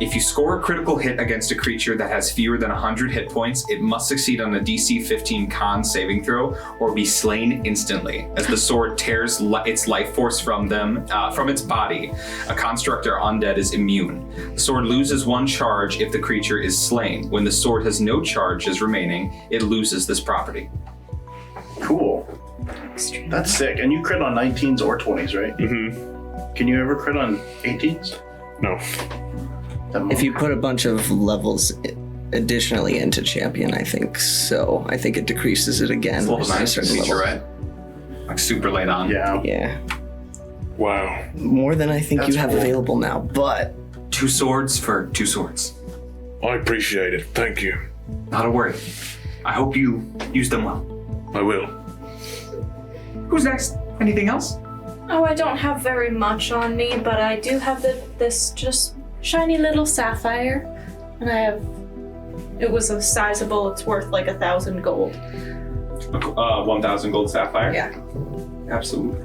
If you score a critical hit against a creature that has fewer than 100 hit points, it must succeed on a DC 15 con saving throw or be slain instantly. As the sword tears its life force from its body, a construct or undead is immune. The sword loses 1 charge if the creature is slain. When the sword has no charges remaining, it loses this property. Cool. That's sick. And you crit on 19s or 20s, right? Mm-hmm. Can you ever crit on 18s? No. If you put a bunch of levels additionally into champion, I think so. I think it decreases it again. It's level at a 9 certain feature, level. right? Like super late on. Yeah. Yeah. Wow. More than I think That's you have cool. available now, but 2 swords for 2 swords. I appreciate it. Thank you. Not a worry. I hope you use them well. I will. Who's next? Anything else? Oh, I don't have very much on me, but I do have this just shiny little sapphire, and it was a sizable. It's worth like 1,000 gold. 1,000 gold sapphire? Yeah. Absolutely.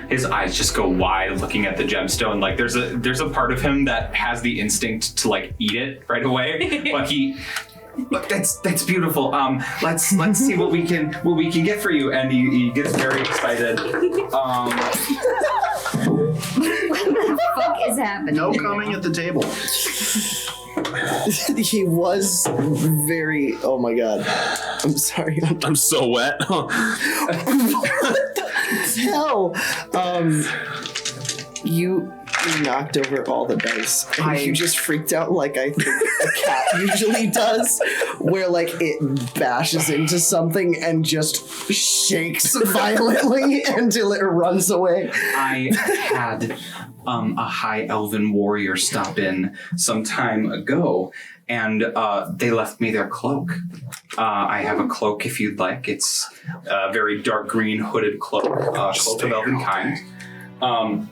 His eyes just go wide looking at the gemstone. Like there's a part of him that has the instinct to like eat it right away, but look, that's beautiful. Let's see what we can get for you. And he gets very excited. What the fuck is happening? No coming at the table. he was very. Oh my god! I'm sorry. I'm so wet. Hell, you You knocked over all the dice. And I- you just freaked out like I think a cat usually does, where like it bashes into something and just shakes violently until it runs away. I had a high elven warrior stop in some time ago, and they left me their cloak. I have a cloak if you'd like. It's a very dark green hooded cloak, cloak of elven kind.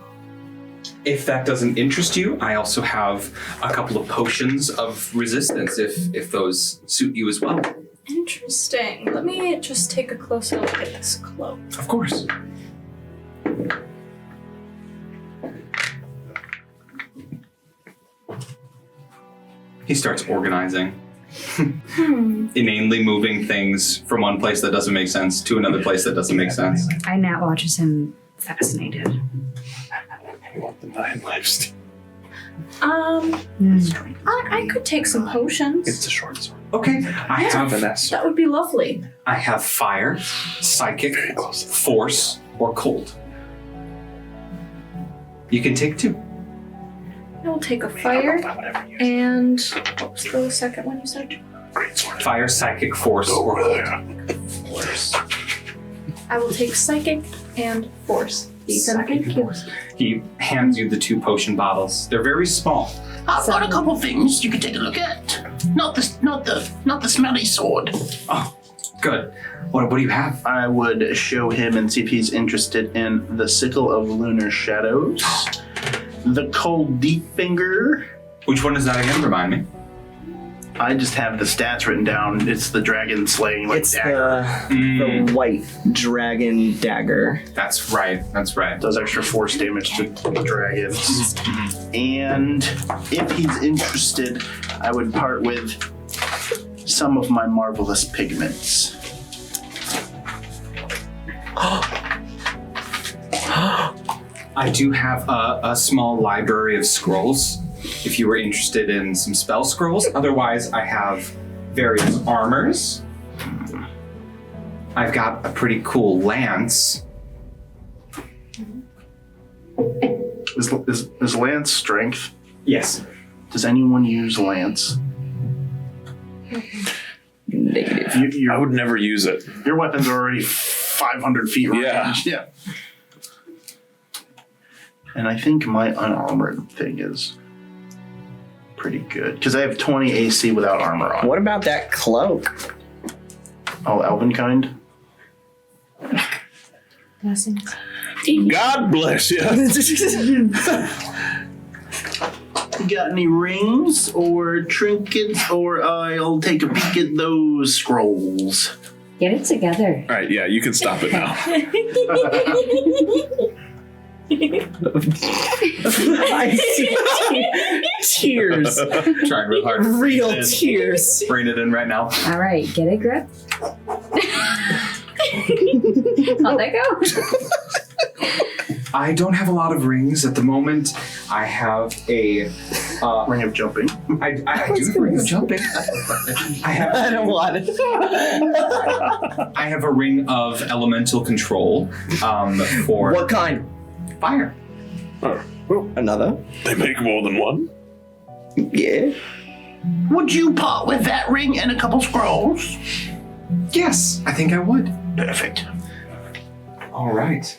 If that doesn't interest you, I also have a couple of potions of resistance if those suit you as well. Interesting. Let me just take a closer look at this cloak. Of course. He starts organizing. Inanely moving things from one place that doesn't make sense to another place that doesn't make sense. Aynat watches him fascinated. You want the 9 lives? I could take some potions. It's a short sword. Okay, I have That would be lovely. I have fire, psychic, force, or cold. You can take 2. I will take a fire and what was the second one you said? Great sword. Fire, psychic, force, or cold. Force. I will take psychic and force. Ethan, thank you. He hands you the 2 potion bottles. They're very small. I've got a couple things you can take a look at. Not the smelly sword. Oh, good. What do you have? I would show him and see if he's interested in the Sickle of Lunar Shadows, the Cold Deepfinger. Which one is that again? Remind me. I just have the stats written down. It's the dragon slaying It's dagger. the white dragon dagger. That's right. That's right. Does extra force damage to dragons. And if he's interested, I would part with some of my marvelous pigments. I do have a small library of scrolls if you were interested in some spell scrolls. Otherwise, I have various armors. I've got a pretty cool lance. Is lance strength? Yes. Does anyone use lance? Negative. I would never use it. Your weapons are already 500 feet range. Yeah. And I think my unarmored thing is pretty good. Because I have 20 AC without armor on. What about that cloak? Oh, elven kind? Blessings. God bless you. You got any rings or trinkets? Or I'll take a peek at those scrolls. Get it together. All right, yeah, you can stop it now. I see tears. Trying real hard. Real tears. Bring it in right now. All right, get a grip. How'd that go? I don't have a lot of rings at the moment. I have a Ring of jumping. I do have a ring of jumping. I don't want it. I have a ring of elemental control for What kind? fire. Another? They make more than one? Yeah. Would you part with that ring and a couple scrolls? Yes, I think I would. Perfect. All right.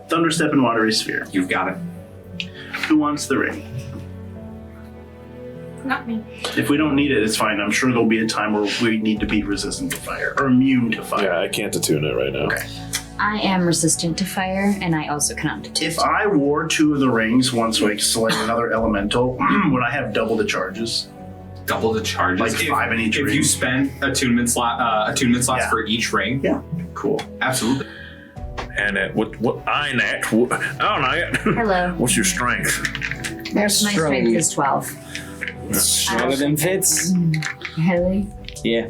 Thunderstep and watery sphere. You've got it. Who wants the ring? Not me. If we don't need it, it's fine. I'm sure there'll be a time where we need to be resistant to fire or immune to fire. Yeah, I can't attune it right now. Okay. I am resistant to fire, and I also cannot detect. If I wore 2 of the rings once we select another elemental, would I have double the charges? Double the charges. Like 5 in each If ring? you spend attunement slots Yeah. for each ring. Yeah. Cool. Absolutely. Aynat, what Aynat? Aynat. Hello. What's your strength? My strength is 12. Stronger than Fitz. Really? Yeah.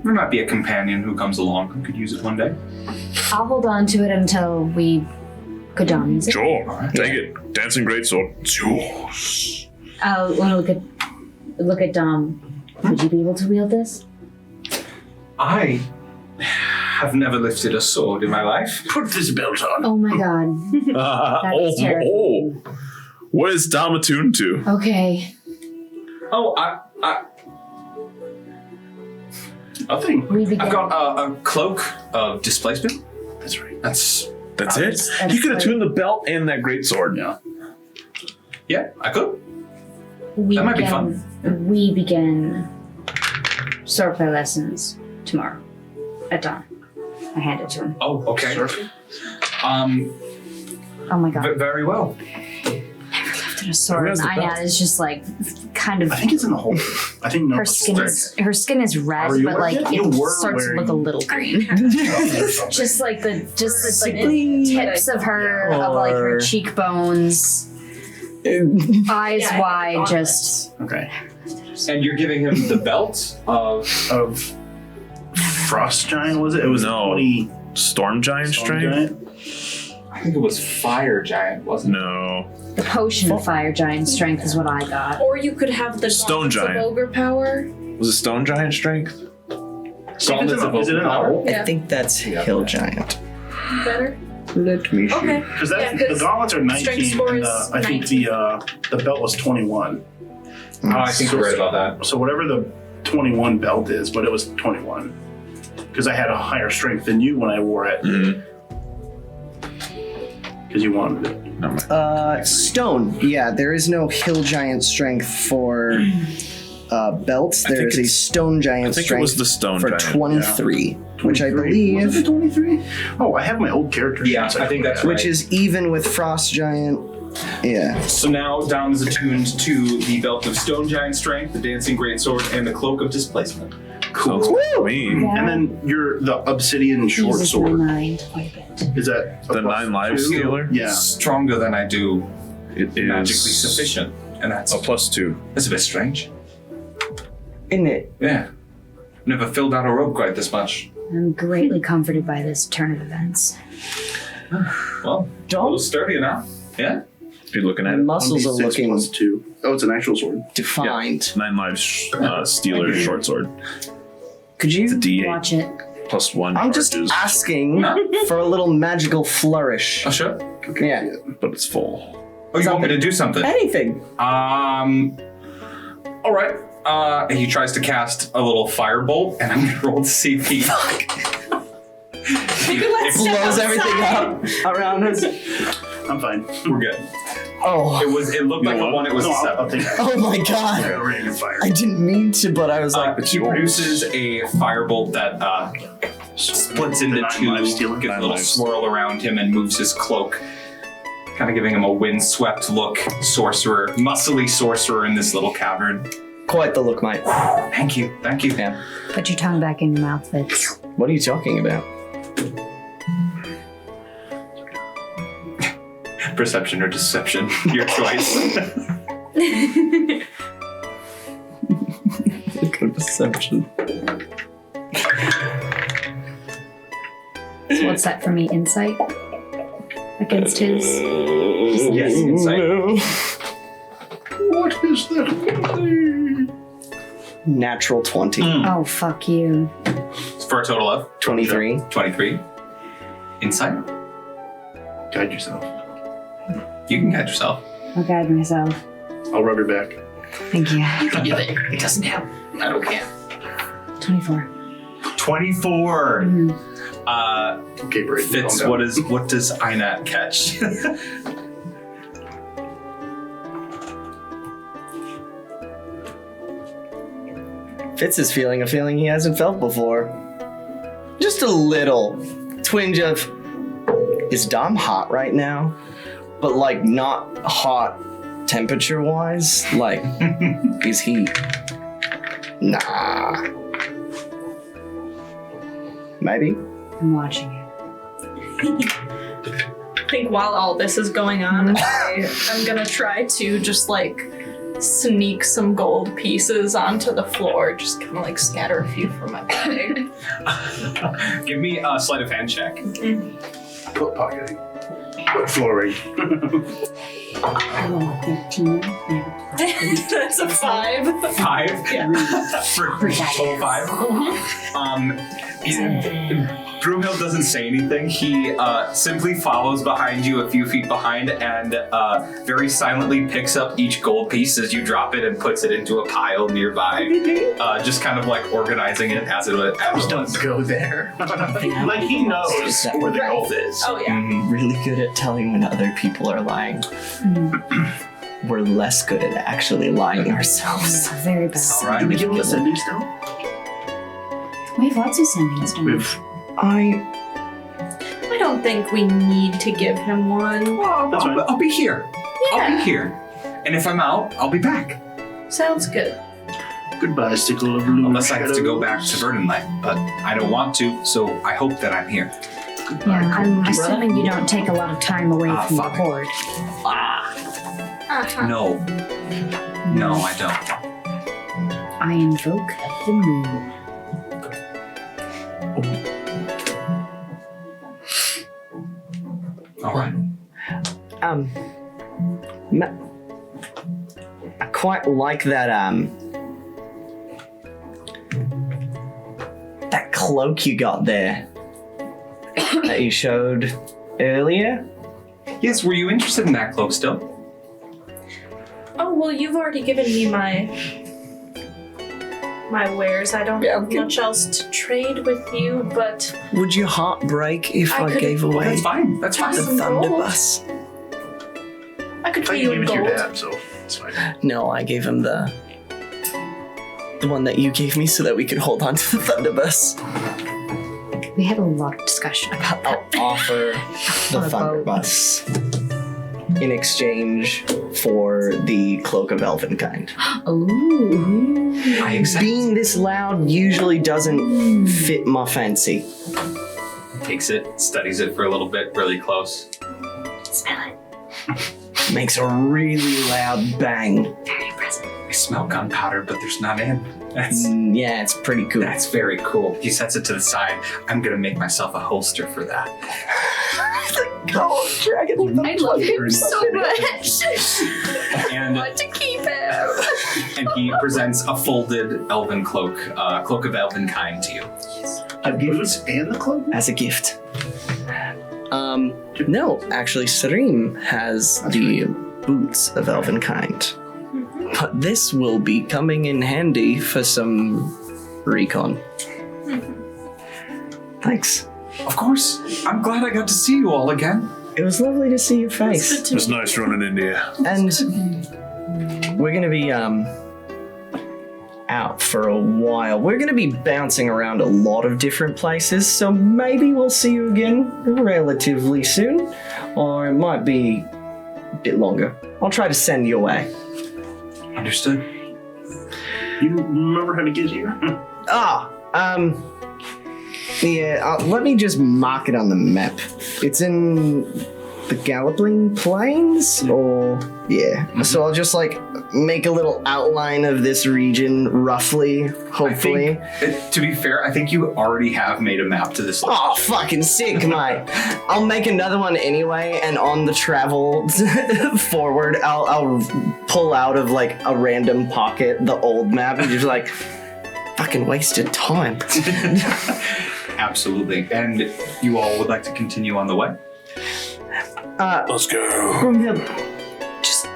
There might be a companion who comes along who could use it one day. I'll hold on to it until we go down. Is it? Sure, take it. Dancing greatsword. It's yours. I'll look at Dom. Would you be able to wield this? I have never lifted a sword in my life. Put this belt on. Oh my god. That is terrible. What is Dom attuned to? Okay. Oh, Nothing. We begin. I've got a cloak of displacement. That's right. That's That's it? That's You could like- attune the belt and that great sword. yeah, I could. We That might be begin, We begin swordplay lessons tomorrow at dawn. I hand it to him. Oh, okay. Oh my god. Very well. Lifted a sword. Who has the Aynat belt? is just like kind of I think it's in the hole. I think her skin is red, Are you but like wearing it? it You were starts to wearing- look a little green. just like the Sickly, tips of her of like her Or- cheekbones, eyes Yeah, wide, on just Okay. And you're giving him the belt of Of Frost Giant, was it? It was No. 20 Storm Giant Storm Strength? Giant. I think it was Fire Giant, wasn't it? No. the potion of fire giant strength is what I got. Or you could have the Stone gauntlets of giant. ogre power. Was it Stone Giant Strength? Gauntlets of Is it in the hole? I Yeah. think that's Hill Giant. Better. Let me see. Okay. Because Yeah, the 'cause gauntlets are 19, strength score and is I think the belt was 21. Oh, I think you're right about that. So whatever the 21 belt is, but it was 21. Because I had a higher strength than you when I wore it. Mm-hmm. Because you wanted it. Stone. Yeah, there is no Hill Giant strength for belts. I There think is a it's- Stone Giant I think it strength was the Stone for Giant. 23, which I 23. Was it believe, the 23? Oh, I have my old character. Yeah, sheets I think that's which is even with Frost Giant. Yeah. So now Dom is attuned to the belt of Stone Giant Strength, the Dancing Greatsword, and the Cloak of Displacement. Cool. Me. And then the Obsidian Short Uses my Sword. mind quite a bit. Is that a The plus 9 lives two? stealer? Yeah. Stronger than I do It is magically sufficient. And that's a +2. that's a bit strange. Isn't it? Yeah. Never filled out a rope quite this much. I'm greatly comforted by this turn of events. Well, a little sturdy enough. Yeah. You're looking at The muscles are 1d6 looking plus 2. Oh, it's an actual sword. defined. 9 lives stealer short sword. Could It's a you? D8 Watch it. +1 I'm just charges, asking for a little magical flourish. Oh, sure. Yeah. but it's full. Oh, you want me to do something? Anything. All right. He tries to cast a little firebolt, and I'm gonna roll to see if he. Blows everything up around us. I'm fine. We're good. Oh. It looked like a one. It was No, a 7. I'll take that. Oh my god. Already in fire. I didn't mean to, but I was like, He produces a firebolt that splits into The 9 two, lives stealing. gets a 9 little lives. swirl around him, and moves his cloak, kind of giving him a windswept look. Sorcerer, muscly sorcerer in this little cavern. quite the look, mate. Thank you, Yeah. Put your tongue back in your mouth, Fitz. What are you talking about? Perception or deception, your choice. Good perception. So what's that for me? Insight? Against his? Yes, insight. What is that? Natural 20. Oh, fuck you. For a total of 23. 23. Insight. Guide yourself. You can guide yourself. I'll guide myself. I'll rub your back. Thank you. You can do it. It doesn't help. I don't care. 24. 24. Okay, Brayden. Fitz, calm down. what does Aynat catch? Fitz is feeling a feeling he hasn't felt before. Just a little twinge of, is Dom hot right now? But like not hot temperature wise. Like, is he? Nah. Maybe. I'm watching you. I think while all this is going on, I'm gonna try to just like sneak some gold pieces onto the floor, just kind of like scatter a few from my bag. Give me a sleight of hand check. Coat pocketing. But flooring. Oh, 13. That's a 5. 5? Yeah. For total 5. Broomhill doesn't say anything. He simply follows behind you a few feet behind and very silently picks up each gold piece as you drop it and puts it into a pile nearby. Just kind of like organizing it as it was. Don't go there. Like he knows where the gold is. Oh yeah. Really good at telling when other people are lying. We're less good at actually lying ourselves. Very bad. All right. Did we give him a sending stone? We have lots of sending stones. I don't think we need to give him one. Well, That's fine. I'll be here. Yeah. I'll be here. And if I'm out, I'll be back. Sounds good. Goodbye, Stickle of Blue. Unless I have to go back to Verrenhaven, but I don't want to, so I hope that I'm here. Yeah, I'm assuming you don't take a lot of time away from the fuck. board. No. No, I don't. I invoke the moon. All right. I quite like that, that cloak you got there that you showed earlier. Yes, were you interested in that cloak still? Oh well, you've already given me my wares. I don't have much else to trade with you, but Would your heart break if I I, could- gave away That's fine. That's fine. the Some gold. Thunderbus? I could I pay thought you you gave in it to your gold. dad, so it's fine. No, I gave him the one that you gave me so that we could hold on to the Thunderbus. We had a lot of discussion about that. I'll offer the On a boat. Thunderbus in exchange for the Cloak of Elvenkind. Ooh. I accept. Being this loud usually doesn't fit my fancy. Takes it, studies it for a little bit, really close. Smell it. Makes a really loud bang. Very impressive. I smell gunpowder, but there's none in. That's Yeah, it's pretty cool. that's very cool. He sets it to the side. I'm gonna make myself a holster for that. Oh, dragon! I love him so much. And To keep him. and he presents a folded elven cloak, cloak of elvenkind to you. A gift Boots and the cloak? as a gift. No, actually, Sirim has the boots of Elvenkind. But this will be coming in handy for some recon. Thanks. Of course. I'm glad I got to see you all again. It was lovely to see your face. It's It was nice running into you. And we're gonna be out for a while. We're gonna be bouncing around a lot of different places, so maybe we'll see you again relatively soon. Or it might be a bit longer. I'll try to send you away. Understood. You remember how to get here? Yeah, let me just mark it on the map. It's in the Galloping Plains, or yeah. So I'll just like make a little outline of this region, roughly, hopefully. To be fair, I think you already have made a map to this. Oh, fucking sick, mate. I'll make another one anyway, and on the travel forward, I'll pull out of like a random pocket the old map and just like fucking wasted time. Absolutely. And you all would like to continue on the way? Let's go. Just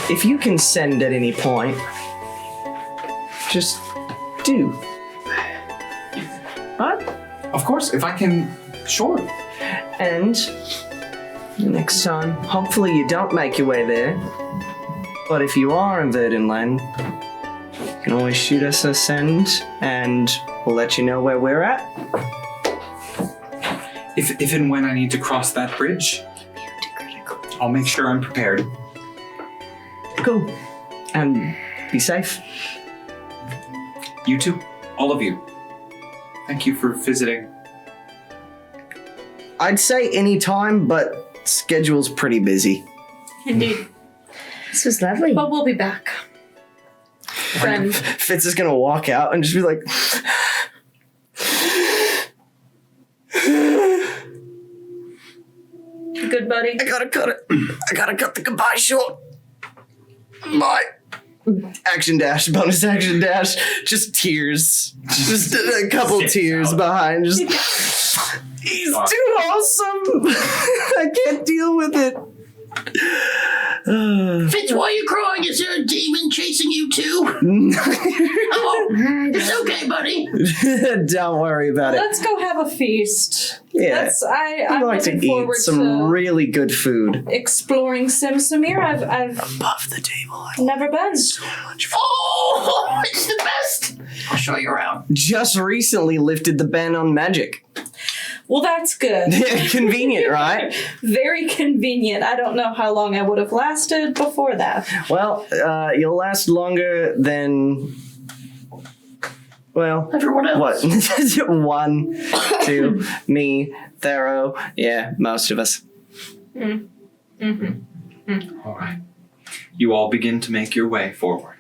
if you can send at any point, just do. Right? Of course, if I can. Sure. And next time, hopefully you don't make your way there. But if you are in Verrenhaven, you can always shoot us a send and we'll let you know where we're at. If and when I need to cross that bridge, I'll make sure I'm prepared. Cool. And be safe. You too. All of you. Thank you for visiting. I'd say any time, but schedule's pretty busy. Indeed. This was lovely. But we'll be back. Friend. Fitz is gonna walk out and just be like, Good buddy. I gotta cut it. I gotta cut the goodbye short. Bye. action dash, bonus action dash, just tears. Just a couple tears behind. Just, he's too awesome. I can't deal with it. Fitz, why are you crying? Is there a demon chasing you too? Oh, it's okay, buddy. Don't worry about it. Let's go have a feast. Yeah. I'm like to looking eat forward some to really good food. exploring Sihm-Sumir. I've Above the table. never been. So much fun. Oh, it's the best. I'll show you around. Just recently lifted the ban on magic. Well, that's good. Convenient, right? Very convenient. I don't know how long I would have lasted before that. Well, you'll last longer than... Well, Everyone else. what? 1, 2, me, Thero. Yeah, most of us. All right. You all begin to make your way forward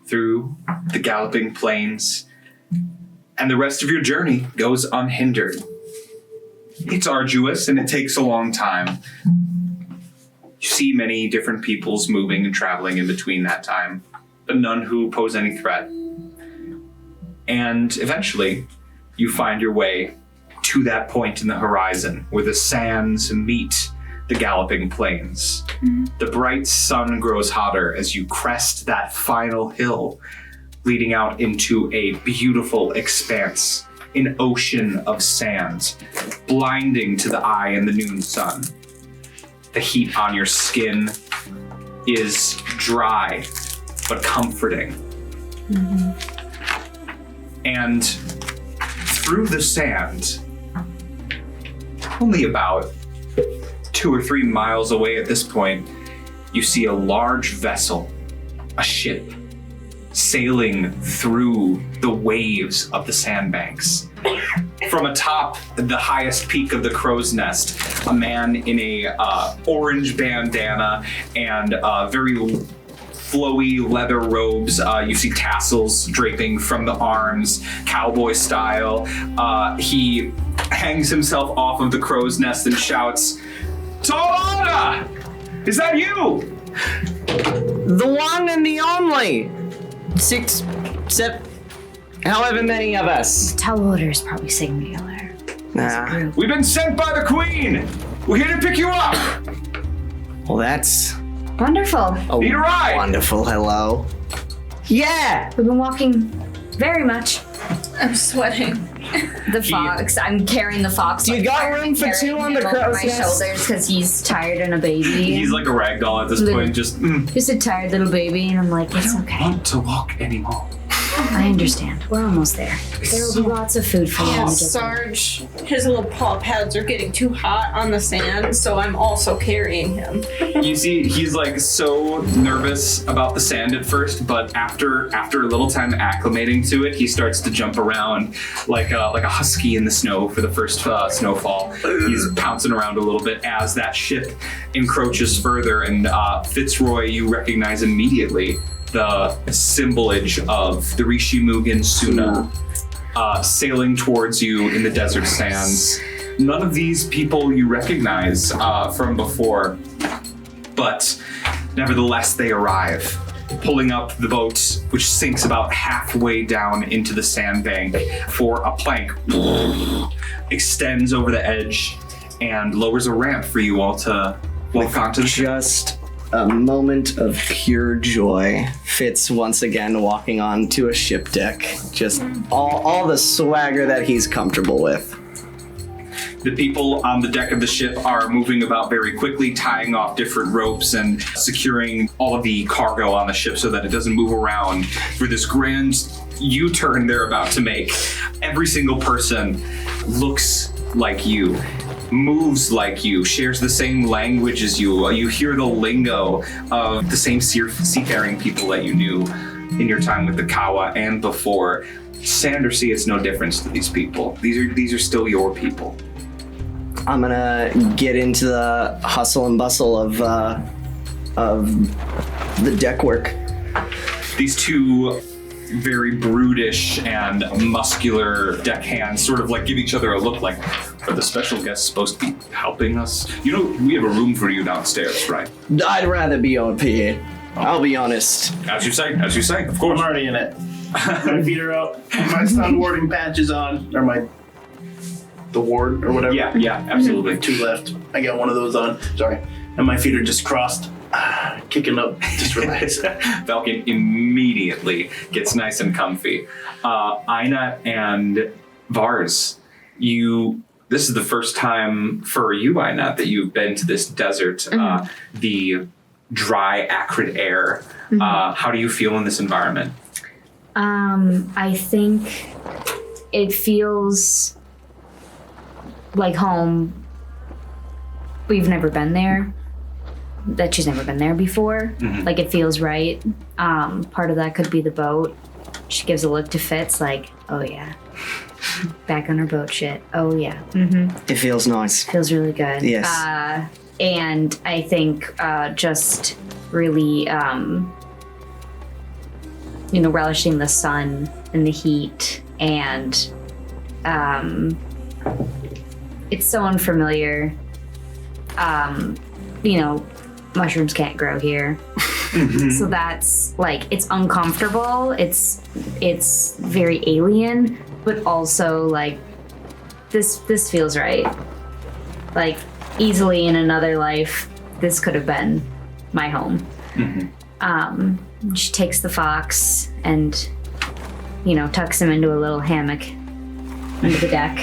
through the galloping plains, and the rest of your journey goes unhindered. It's arduous and it takes a long time. You see many different peoples moving and traveling in between that time, but none who pose any threat. And eventually, you find your way to that point in the horizon where the sands meet the galloping plains. The bright sun grows hotter as you crest that final hill, leading out into a beautiful expanse, an ocean of sand, blinding to the eye in the noon sun. The heat on your skin is dry, but comforting. And through the sand, only about 2 or 3 miles away at this point, you see a large vessel, a ship, sailing through the waves of the sandbanks. From atop the highest peak of the Crow's Nest, a man in a orange bandana and very flowy leather robes. You see tassels draping from the arms, cowboy style. He hangs himself off of the Crow's Nest and shouts, "Tolana! Is that you?" The one and the only. 6, 7, however many of us. Tall order is probably singular. Nah. "We've been sent by the Queen. We're here to pick you up. Well, that's Wonderful. a Need a ride?" wonderful hello. Yeah! We've been walking very much. I'm sweating. The fox. I'm carrying the fox. Do you got room for 2 on the Crow's my Nest? shoulders because he's tired and a baby. He's like a rag doll at this point, just, Just a tired little baby, and I'm like, it's okay. want to walk anymore. I understand. We're almost there. There will be lots of food for you Yeah, when we get there. Sarge, his little paw pads are getting too hot on the sand, so I'm also carrying him. You see, he's like so nervous about the sand at first, but after a little time acclimating to it, he starts to jump around like a husky in the snow for the first snowfall. He's pouncing around a little bit as that ship encroaches further, and Fitzroy, you recognize immediately the symbolage of the Rishimugan Suna sailing towards you in the desert sands. None of these people you recognize from before, but nevertheless they arrive, pulling up the boat, which sinks about halfway down into the sandbank for a plank, extends over the edge, and lowers a ramp for you all to walk onto the ship. Just a moment of pure joy. Fitz once again walking onto a ship deck. Just all the swagger that he's comfortable with. The people on the deck of the ship are moving about very quickly, tying off different ropes and securing all of the cargo on the ship so that it doesn't move around for this grand U-turn they're about to make. Every single person looks like you, moves like you, shares the same language as you. You hear the lingo of the same seafaring people that you knew in your time with the Kawa and before. Sand or sea, it's no difference to these people. These are still your people. I'm gonna get into the hustle and bustle of the deck work. These two very brutish and muscular deckhands sort of like give each other a look like, are the special guests supposed to be helping us? You know, we have a room for you downstairs, right? I'd rather be up here. I'll be honest. As you say, of I'm course. already in it. My feet are up. My sun warding patch is on, or the ward or whatever. Yeah, absolutely. 2 left. I got one of those on. Sorry. And my feet are just crossed, kicking up. Just relax. Valkin immediately gets nice and comfy. Aynat and Vars, this is the first time for you, Aynat, that you've been to this desert, the dry, acrid air. How do you feel in this environment? I think it feels like home. We've never been there. That she's never been there before. Like, it feels right. Part of that could be the boat. She gives a look to Fitz, like, oh yeah. Back on her boat shit. Oh yeah. It feels nice. Feels really good. Yes. And I think just really, relishing the sun and the heat, and it's so unfamiliar. Mushrooms can't grow here. So that's like, it's uncomfortable. It's very alien, but also like this feels right. Like, easily in another life, this could have been my home. She takes the fox and, tucks him into a little hammock under the deck.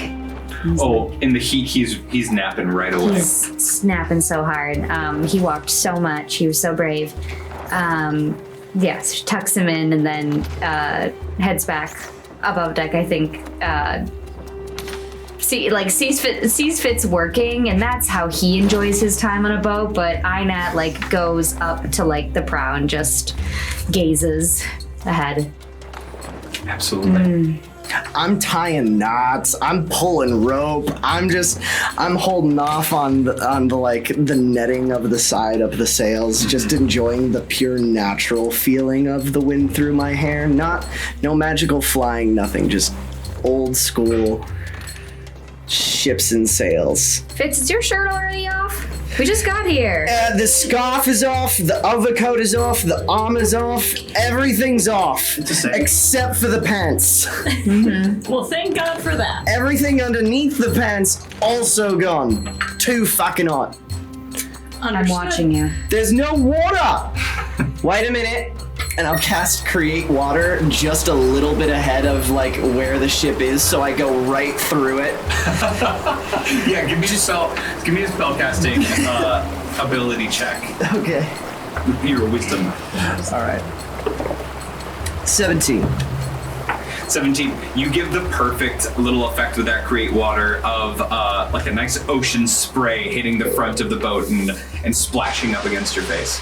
In the heat, he's napping right away. He's snapping so hard. He walked so much. He was so brave. She tucks him in and then heads back above deck, I think. Sees Fitz working, and that's how he enjoys his time on a boat. But Aynat goes up to the prow and just gazes ahead. Absolutely. I'm tying knots. I'm pulling rope. I'm holding off on the netting of the side of the sails, just enjoying the pure natural feeling of the wind through my hair. No magical flying, nothing. Just old school ships and sails. Fitz, is your shirt already off? We just got here. The scarf is off, the overcoat is off, the armor's off, everything's off. It's the same. Except for the pants. Well, thank God for that. Everything underneath the pants also gone. Too fucking hot. I'm watching you. There's no water! Wait a minute. And I'll cast Create Water just a little bit ahead of where the ship is, so I go right through it. Yeah, give me a spell casting ability check. Okay. Your wisdom. All right. 17. 17. You give the perfect little effect with that Create Water of a nice ocean spray hitting the front of the boat and splashing up against your face.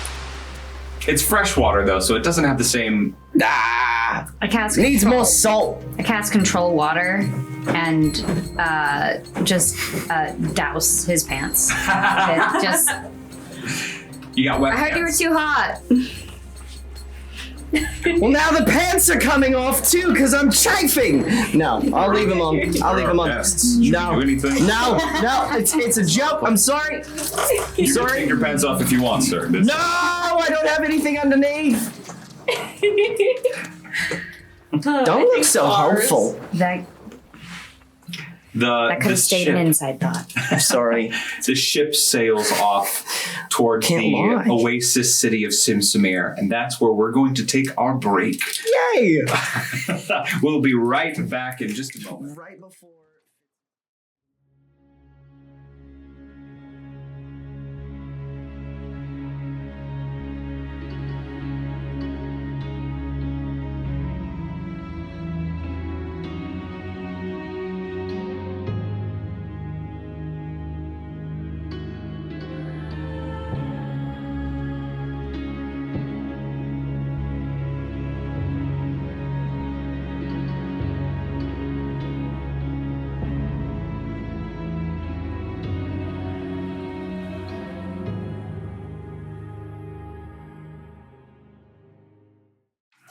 It's fresh water though, so it doesn't have the same. Ah! I cast Needs more salt. I cast Control Water and just douse his pants. You got wet I heard you were pants. too hot. Well, now the pants are coming off too, because I'm chafing. No, I'll leave them on. I'll leave them on. Should we do anything? No, it's a joke. I'm sorry. You can take your pants off if you want, sir. No, I don't have anything underneath. Don't look so hopeful. That The could have stayed an ship, inside thought. I'm sorry. the ship sails off towards Can't the lie. oasis city of Sihm-Sumir, and that's where we're going to take our break. Yay! We'll be right back in just a moment. Right before.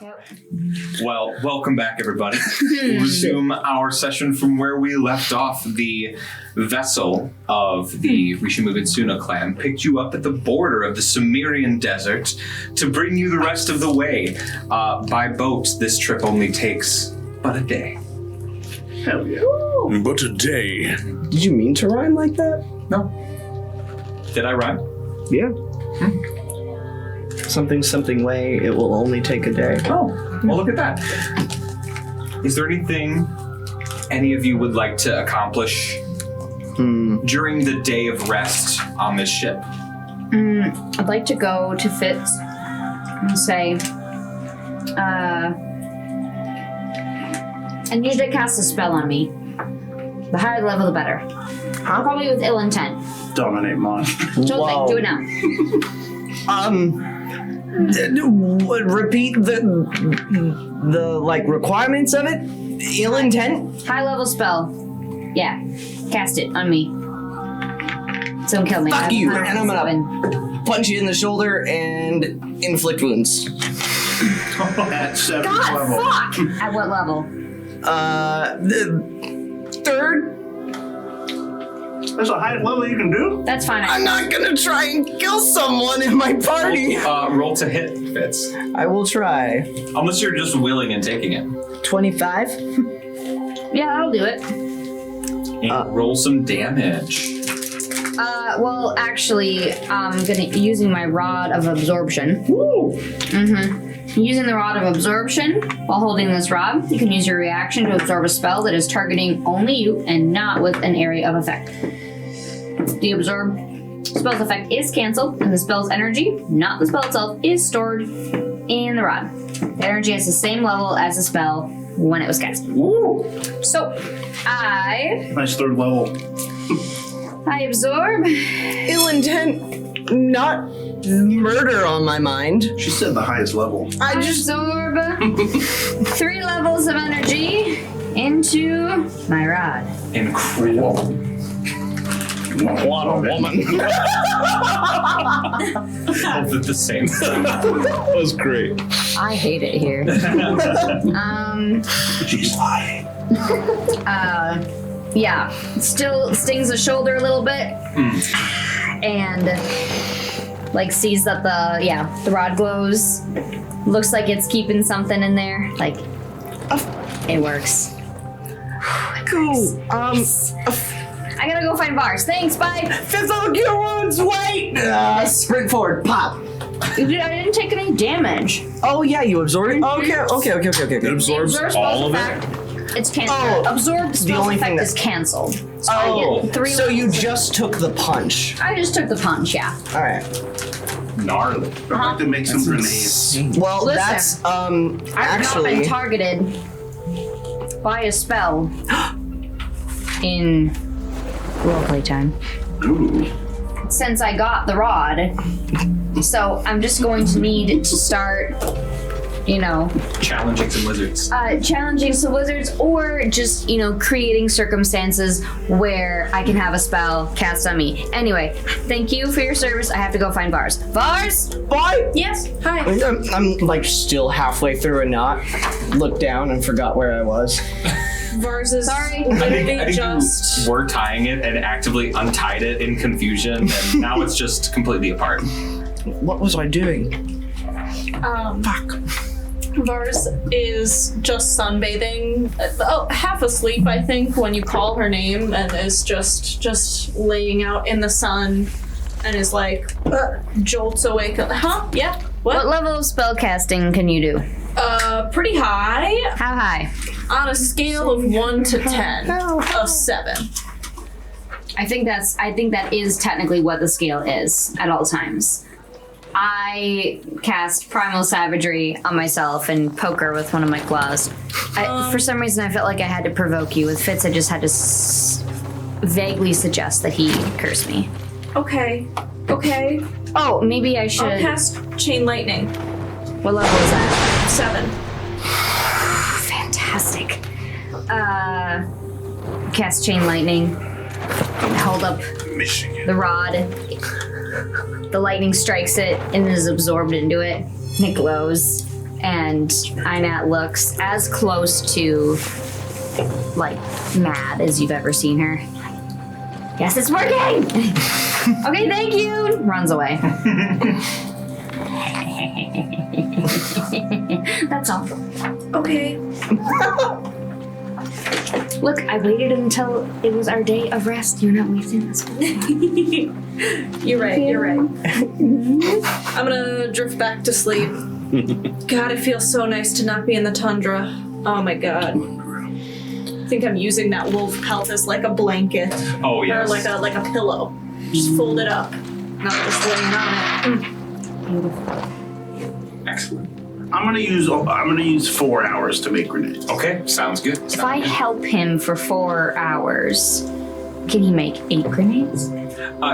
Yep. Well, welcome back, everybody. We'll resume our session from where we left off. The vessel of the Rishimugatsuna clan picked you up at the border of the Sumerian desert to bring you the rest of the way. By boat, this trip only takes but a day. Hell yeah. But a day. Did you mean to rhyme like that? No. Did I rhyme? Yeah. Something way, it will only take a day. Oh, well, look at that. Is there anything any of you would like to accomplish during the day of rest on this ship? I'd like to go to Fitz and say, I need you to cast a spell on me. The higher the level, the better. Probably with ill intent. Dominate Mon. So thing, do it now. Repeat the like requirements of it. Ill intent. High level spell. Yeah, cast it on me. Don't kill me. Fuck you! I'm And I'm gonna punch you in the shoulder and inflict wounds. At 7th God, level. fuck! At what level? The third. That's the highest level you can do? That's fine. I'm not gonna try and kill someone in my party. Roll to hit, Fitz. I will try. Unless you're just willing and taking it. 25. Yeah, I'll do it. And roll some damage. Well, actually, I'm using my rod of absorption. Woo! Using the rod of absorption, while holding this rod, you can use your reaction to absorb a spell that is targeting only you and not with an area of effect. The absorb spell's effect is cancelled, and the spell's energy, not the spell itself, is stored in the rod. The energy has the same level as the spell when it was cast. Woo! So, Nice 3rd level. I absorb. Ill intent, not murder on my mind. She said the highest level. I just absorb 3 levels of energy into my rod. Incredible. what a woman. Both at the same time. That was great. I hate it here. She's lying. Yeah, still stings the shoulder a little bit, and like sees that the rod glows. Looks like it's keeping something in there. Like it works. Cool. I gotta go find Vars. Thanks, bye. Fizz on your wounds, wait! Sprint forward, pop. Dude, I didn't take any damage. Oh yeah, you absorb it? Okay. It absorbs Absorb all of spell's it? effect, it's canceled. Oh, Absorb spell's only thing effect that- is canceled. So Oh, I get 3 So you levels. just took the punch. I just took the punch, yeah. Alright. Gnarly. I'd like to make some grenades. Well, Listen, that's I've not been actually targeted by a spell in roleplay time Ooh. since I got the rod. So I'm just going to need to start, Challenging some wizards. challenging some wizards, or just, creating circumstances where I can have a spell cast on me. Anyway, thank you for your service. I have to go find Vars. Vars? Bye! Yes. Hi. I'm like still halfway through a knot. Looked down and forgot where I was. Vars is Sorry. I literally think just. you were tying it and actively untied it in confusion, and now it's just completely apart. What was I doing? Fuck. Vars is just sunbathing, half asleep, I think, when you call her name, and is just laying out in the sun, and is like jolts awake. Huh? Yeah. What level of spell casting can you do? Pretty high. How high? On a scale of 1 to 10, a 7. I think that is technically what the scale is at all times. I cast Primal Savagery on myself and poke her with one of my claws. For some reason, I felt like I had to provoke you. With Fitz, I just had to vaguely suggest that he curse me. Okay. Oh, maybe I should. I'll cast Chain Lightning. What level is that? 7. Fantastic. Cast Chain Lightning. Hold up the rod. The lightning strikes it and is absorbed into it. And it glows. And Aynat looks as close to, like, mad as you've ever seen her. Yes, it's working! Okay, thank you! Runs away. That's all. Okay. Look, I waited until it was our day of rest. You're not wasting this one. You're right, you're right. I'm gonna drift back to sleep. God, it feels so nice to not be in the tundra. Oh my god. I think I'm using that wolf pelt as like a blanket. Oh, yes. Or like a pillow. Just fold it up. Not just laying on it. Excellent. I'm gonna use 4 hours to make grenades. Okay, sounds good. If I help him for 4 hours, can he make 8 grenades?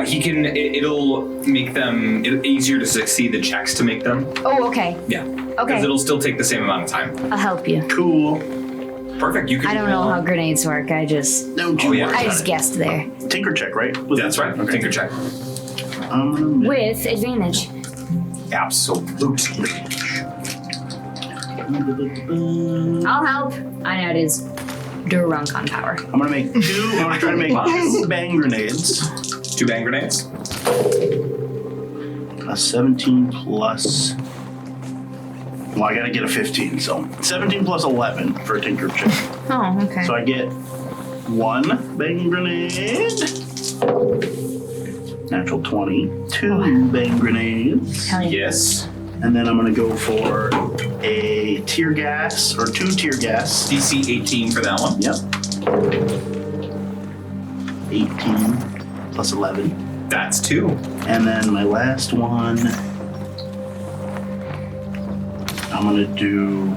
He can. It'll make them easier to succeed the checks to make them. Oh, okay. Yeah. Okay. Because it'll still take the same amount of time. I'll help you. Cool. Perfect. You can. I don't know how grenades work. I just Don't you worry. I just guessed there. Tinker check, right? That's right. Okay. Tinker check. With advantage. Absolutely. I'll help. Aynat is drunk on power. I'm gonna make 2. I'm gonna try to make 2 bang grenades. 2 bang grenades. A 17 plus. Well, I gotta get a 15, so 17 plus 11 for a tinker check. Oh, okay. So I get 1 bang grenade. Natural 20. 2 bang grenades. Hell yeah. Yes. And then I'm gonna go for a tear gas, or 2 tear gas. DC 18 for that one. Yep. 18 plus 11. That's 2. And then my last one, I'm gonna do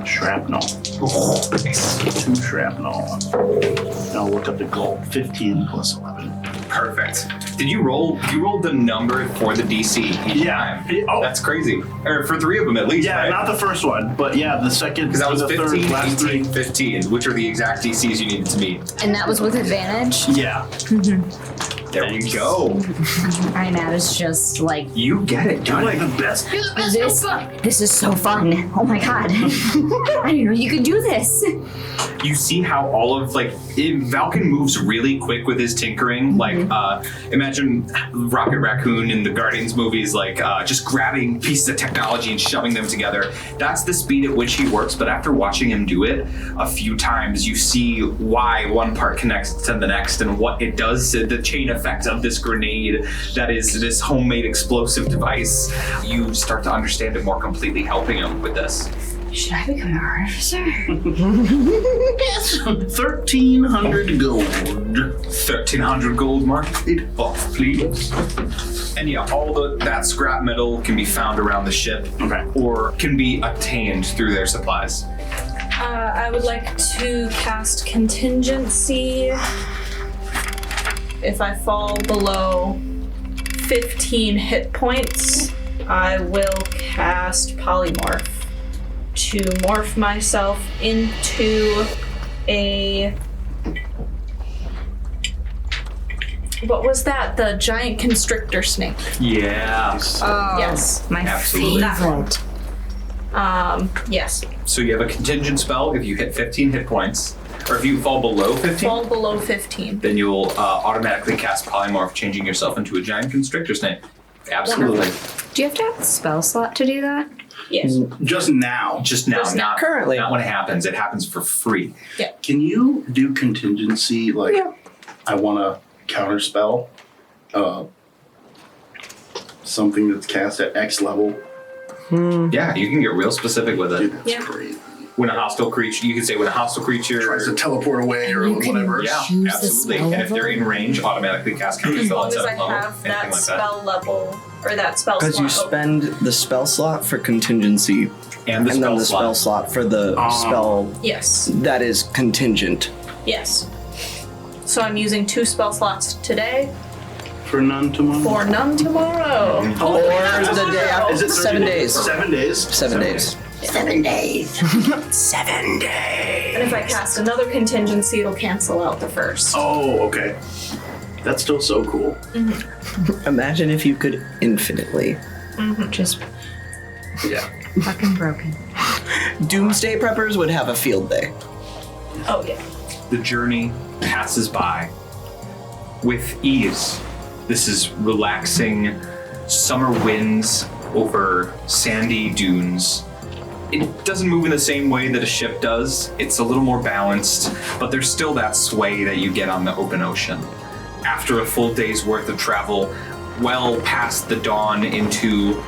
shrapnel. Oh, nice. 2 shrapnel. And I'll look up the goal. 15 plus 11. Perfect. Did you roll? You rolled the number for the DC each Yeah. time. Oh. That's crazy. Or for 3 of them at least, Yeah, right? not the first one, but yeah, the second, Because that was the 15, third, last 18, 3. 15, which are the exact DCs you needed to meet. And that was with advantage? Yeah. There we go. Aynat is just like, You get it. You're like the best. this is so fun. Oh my god. I didn't know you could do this. You see how all of Valkin moves really quick with his tinkering. Like imagine Rocket Raccoon in the Guardians movies, just grabbing pieces of technology and shoving them together. That's the speed at which he works. But after watching him do it a few times, you see why one part connects to the next and what it does to the chain effect of this grenade that is this homemade explosive device. You start to understand it more completely, helping him with this. Should I become an artificer? Yes. 1,300 gold. 1,300 gold, mark it off, please. And yeah, all that scrap metal can be found around the ship, Okay. or can be obtained through their supplies. I would like to cast Contingency. If I fall below 15 hit points, I will cast Polymorph to morph myself into a... What was that? The giant constrictor snake. Yeah. Oh, Yes. my Absolutely. favorite. Yes. So you have a contingent spell if you hit 15 hit points, or if you fall below 15, Fall below 15. then you'll automatically cast Polymorph, changing yourself into a giant constrictor snake. Absolutely. Do you have to have a spell slot to do that? Yes. Just now. Just now, Just now. not Currently. Not when it happens. It happens for free. Can you do contingency? I want to counterspell something that's cast at X level. Yeah, you can get real specific with it. Dude, that's Yeah. crazy. When a hostile creature, you can say when a hostile creature Tries to teleport away or You can- whatever. Yeah, choose the absolutely. spell And if they're level? in range, automatically cast As counterspell long at as I 7 level, have anything that like that. spell level, or that spell Because you slot spend the spell slot for contingency, And the and then spell the spell slot for the spell open. Yes. that is contingent. Yes. So I'm using 2 spell slots today, For none tomorrow. for none tomorrow. Or the day after. Is it 7 days. 7 days. 7 days. 7 days. 7 days. And if I cast another contingency, it'll cancel out the first. Oh, okay. That's still so cool. Imagine if you could infinitely. Just Yeah. Fucking broken. Doomsday preppers would have a field day. Oh, yeah. The journey passes by with ease. This is relaxing summer winds over sandy dunes. It doesn't move in the same way that a ship does. It's a little more balanced, but there's still that sway that you get on the open ocean. After a full day's worth of travel, well past the dawn into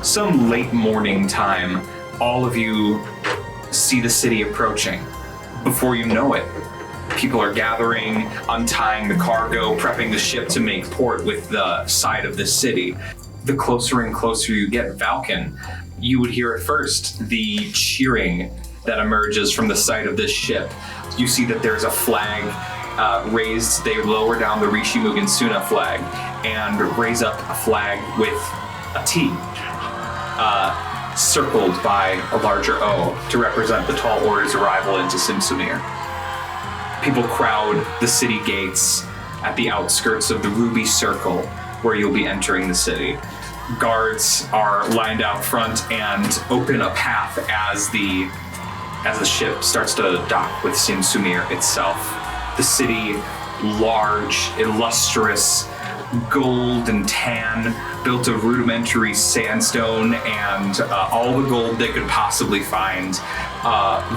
some late morning time, all of you see the city approaching. Before you know it, people are gathering, untying the cargo, prepping the ship to make port with the side of the city. The closer and closer you get, Valkin, you would hear at first the cheering that emerges from the side of this ship. You see that there's a flag raised. They lower down the Rishi Mugen Suna flag and raise up a flag with a T circled by a larger O to represent the Tall Order's arrival into Sihm-Sumir. People crowd the city gates at the outskirts of the Ruby Circle where you'll be entering the city. Guards are lined out front and open a path as the ship starts to dock with Sihm-Sumir itself. The city, large, illustrious, gold and tan, built of rudimentary sandstone and all the gold they could possibly find.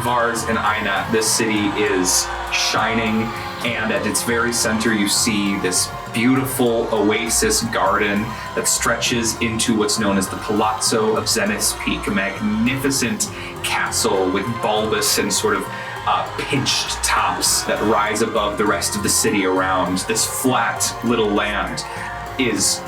Vars and Aynat, this city is shining, and at its very center you see this beautiful oasis garden that stretches into what's known as the Palazzo of Zenith's Peak, a magnificent castle with bulbous and sort of pinched tops that rise above the rest of the city around. This flat little land is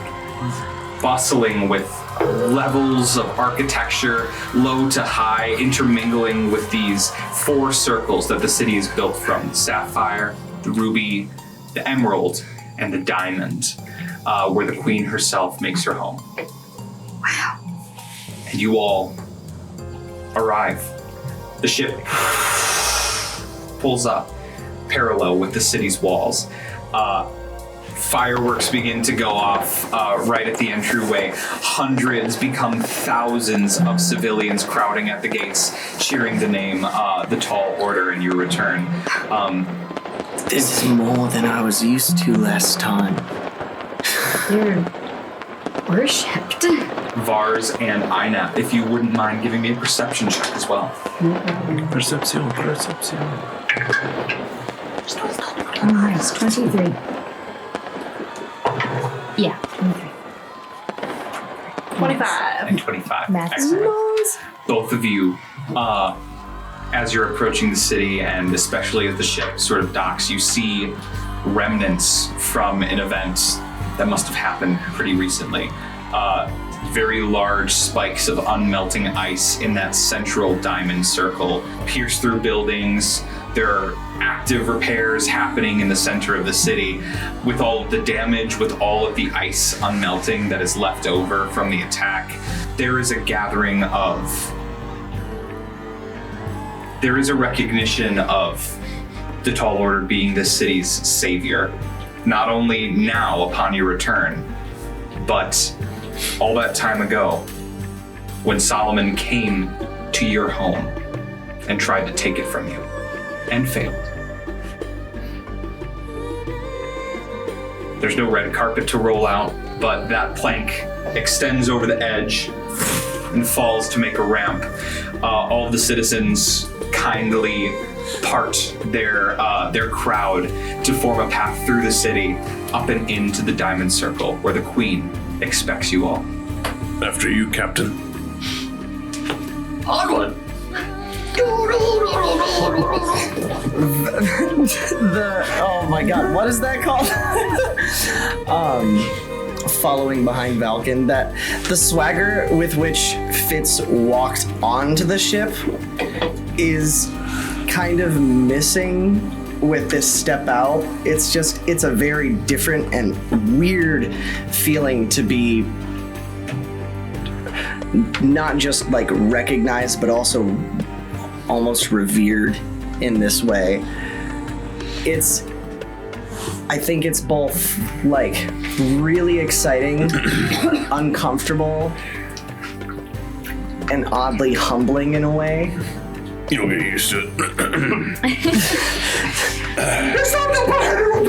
bustling with levels of architecture, low to high, intermingling with these four circles that the city is built from: the sapphire, the ruby, the emerald, and the diamond, where the queen herself makes her home. Wow. And you all arrive. The ship pulls up parallel with the city's walls. Fireworks begin to go off right at the entryway. Hundreds become thousands of civilians crowding at the gates, cheering the name, the Tall Order, and your return. This is more than I was used to last time. You're worshipped. Vars and Aynat, if you wouldn't mind giving me a perception check as well. Perception. Oh, it's 23. Yeah, 23. 25. And 25. Math. Excellent. Both of you, as you're approaching the city, and especially as the ship sort of docks, you see remnants from an event that must have happened pretty recently. Very large spikes of unmelting ice in that central diamond circle pierce through buildings. There are active repairs happening in the center of the city. With all of the damage, with all of the ice unmelting that is left over from the attack, there is a gathering of... There is a recognition of the Tall Order being this city's savior. Not only now upon your return, but all that time ago when Solomon came to your home and tried to take it from you and failed. There's no red carpet to roll out, but that plank extends over the edge and falls to make a ramp. All of the citizens kindly part their crowd to form a path through the city up and into the Diamond Circle, where the Queen expects you all. After you, Captain. Onward! Oh my god, what is that called? Following behind Valkin, that the swagger with which Fitz walked onto the ship is kind of missing with this step out. It's a very different and weird feeling to be not just like recognized, but also almost revered in this way. I think it's both like really exciting, uncomfortable, and oddly humbling in a way. You'll get used to it. It's not the part of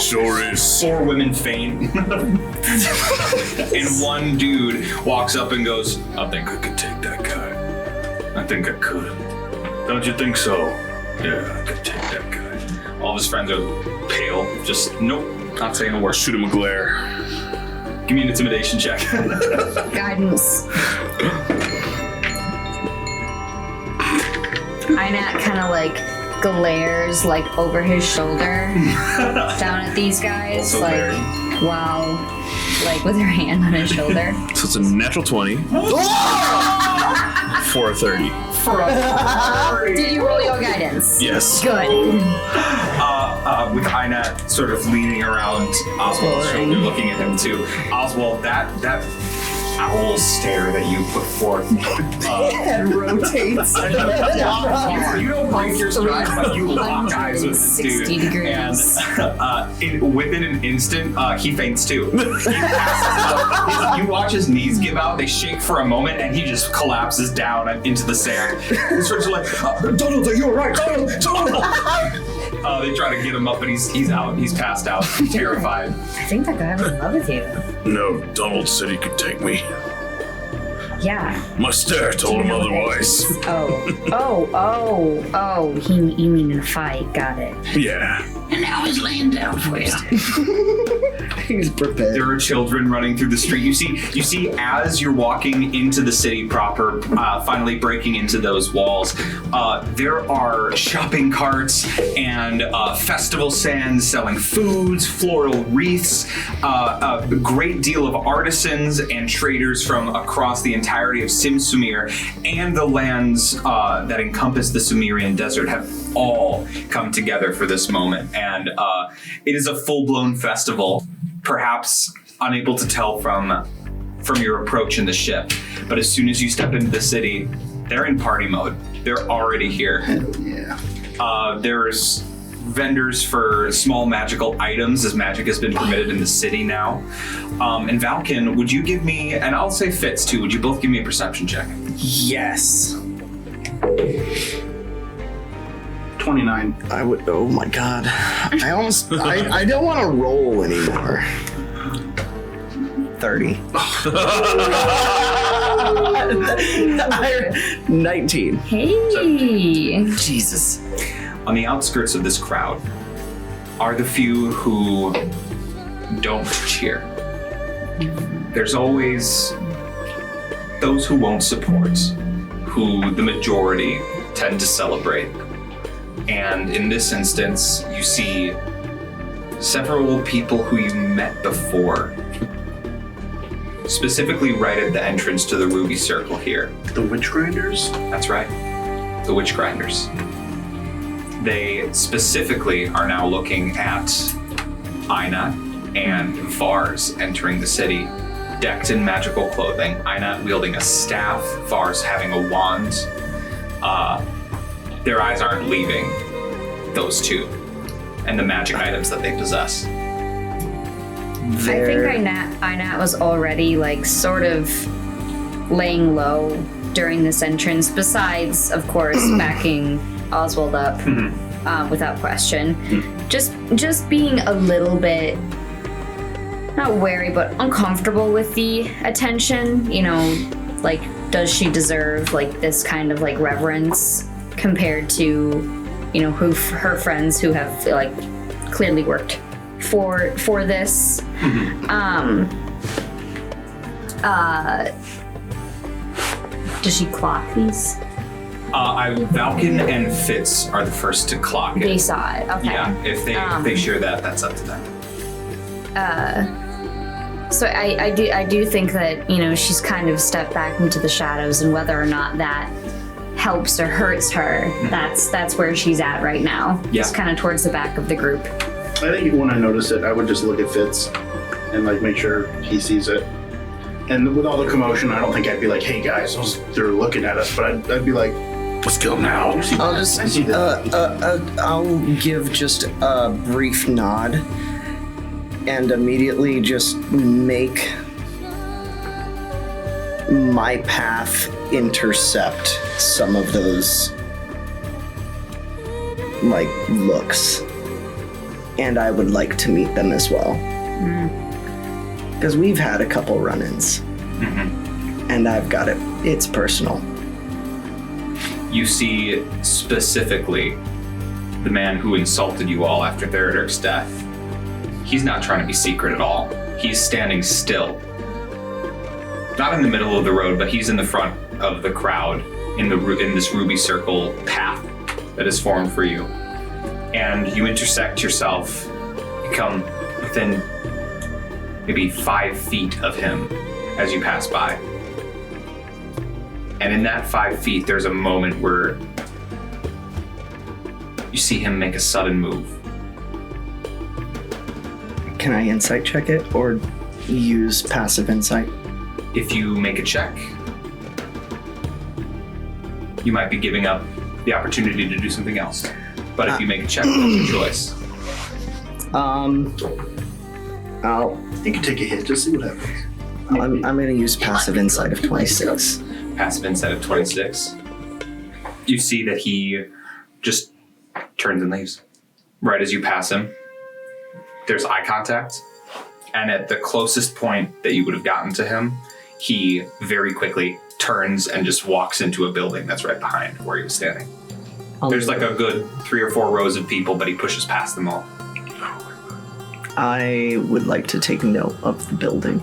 Sure is. 4 women faint. And one dude walks up and goes, I think I could take that guy. I think I could. Don't you think so? Yeah, I could take that guy. All of his friends are pale. Just, nope, not saying a word. Shoot him a glare. Give me an intimidation check. Guidance. Aynat kind of like glares like over his shoulder down at these guys, Also like very. wow, like with her hand on his shoulder. So it's a natural 20 for a 30. Did you roll your guidance? Yes. Good. With Aynat sort of leaning around Ozwald's shoulder, looking at him too. Oswald, that owl stare that you put forth. and rotates. You don't break your stride, but you lock eyes with this dude. 60 degrees. And within an instant, he faints too. He passes out. You watch his knees give out, they shake for a moment, and he just collapses down into the sand. His friends are like, Donald, are you alright? Donald! They try to get him up, but he's out. He's passed out, terrified. I think that guy was in love with you. No, Donald said he could take me. Yeah. My stare told him otherwise. You mean in a fight? Got it. Yeah. And now he's laying down for you. He's prepared. There are children running through the street. You see, as you're walking into the city proper, finally breaking into those walls, there are shopping carts and festival stands selling foods, floral wreaths, a great deal of artisans and traders from across the entirety of Sihm-Sumir and the lands that encompass the Sumerian desert have all come together for this moment. And it is a full-blown festival, perhaps unable to tell from your approach in the ship. But as soon as you step into the city, they're in party mode. They're already here. Yeah. There's vendors for small magical items, as magic has been permitted in the city now. And Valkin, would you give me, and I'll say Fitz too, would you both give me a perception check? Yes. 29. I would. Oh my god. I don't want to roll anymore. 30. 19. Hey. Jesus. On the outskirts of this crowd are the few who don't cheer. There's always those who won't support, who the majority tend to celebrate. And in this instance, you see several people who you met before, specifically right at the entrance to the Ruby Circle here. The Witch Grinders? That's right, the Witch Grinders. They specifically are now looking at Aynat and Vars entering the city, decked in magical clothing. Aynat wielding a staff, Vars having a wand. Their eyes aren't leaving those two and the magic items that they possess. I think Aynat was already like sort of laying low during this entrance, besides, of course, backing Ozwald up without question. Just being a little bit, not wary, but uncomfortable with the attention. You know, like, does she deserve like this kind of like reverence compared to, you know, her friends who have like clearly worked for this. Does she clock these? Valkin and Fitz are the first to clock it. They saw it. Okay. Yeah, if they share that, that's up to them. So I do think that, you know, she's kind of stepped back into the shadows, and whether or not that helps or hurts her, that's where she's at right now. Yeah. Just kind of towards the back of the group. I think when I notice it, I would just look at Fitz and like make sure he sees it. And with all the commotion, I don't think I'd be like, "Hey guys, they're looking at us," but I'd be like, "Let's go now." I'll just I see that. I'll give just a brief nod and immediately just make my path intercept some of those like looks, and I would like to meet them as well, because we've had a couple run-ins, and I've got it. It's personal. You see specifically the man who insulted you all after Theodoric's death. He's not trying to be secret at all. He's standing still. Not in the middle of the road, but he's in the front of the crowd in this ruby circle path that is formed for you. And you intersect yourself. You come within maybe 5 feet of him as you pass by. And in that 5 feet, there's a moment where you see him make a sudden move. Can I insight check it or use passive insight? If you make a check, you might be giving up the opportunity to do something else. But if you make a check, that's your choice. You can take a hit, just see what happens. I'm going to use passive insight of 26. Passive insight of 26. You see that he just turns and leaves. Right as you pass him, there's eye contact. And at the closest point that you would have gotten to him, he very quickly turns and just walks into a building that's right behind where he was standing. There's like a good 3 or 4 rows of people, but he pushes past them all. I would like to take note of the building.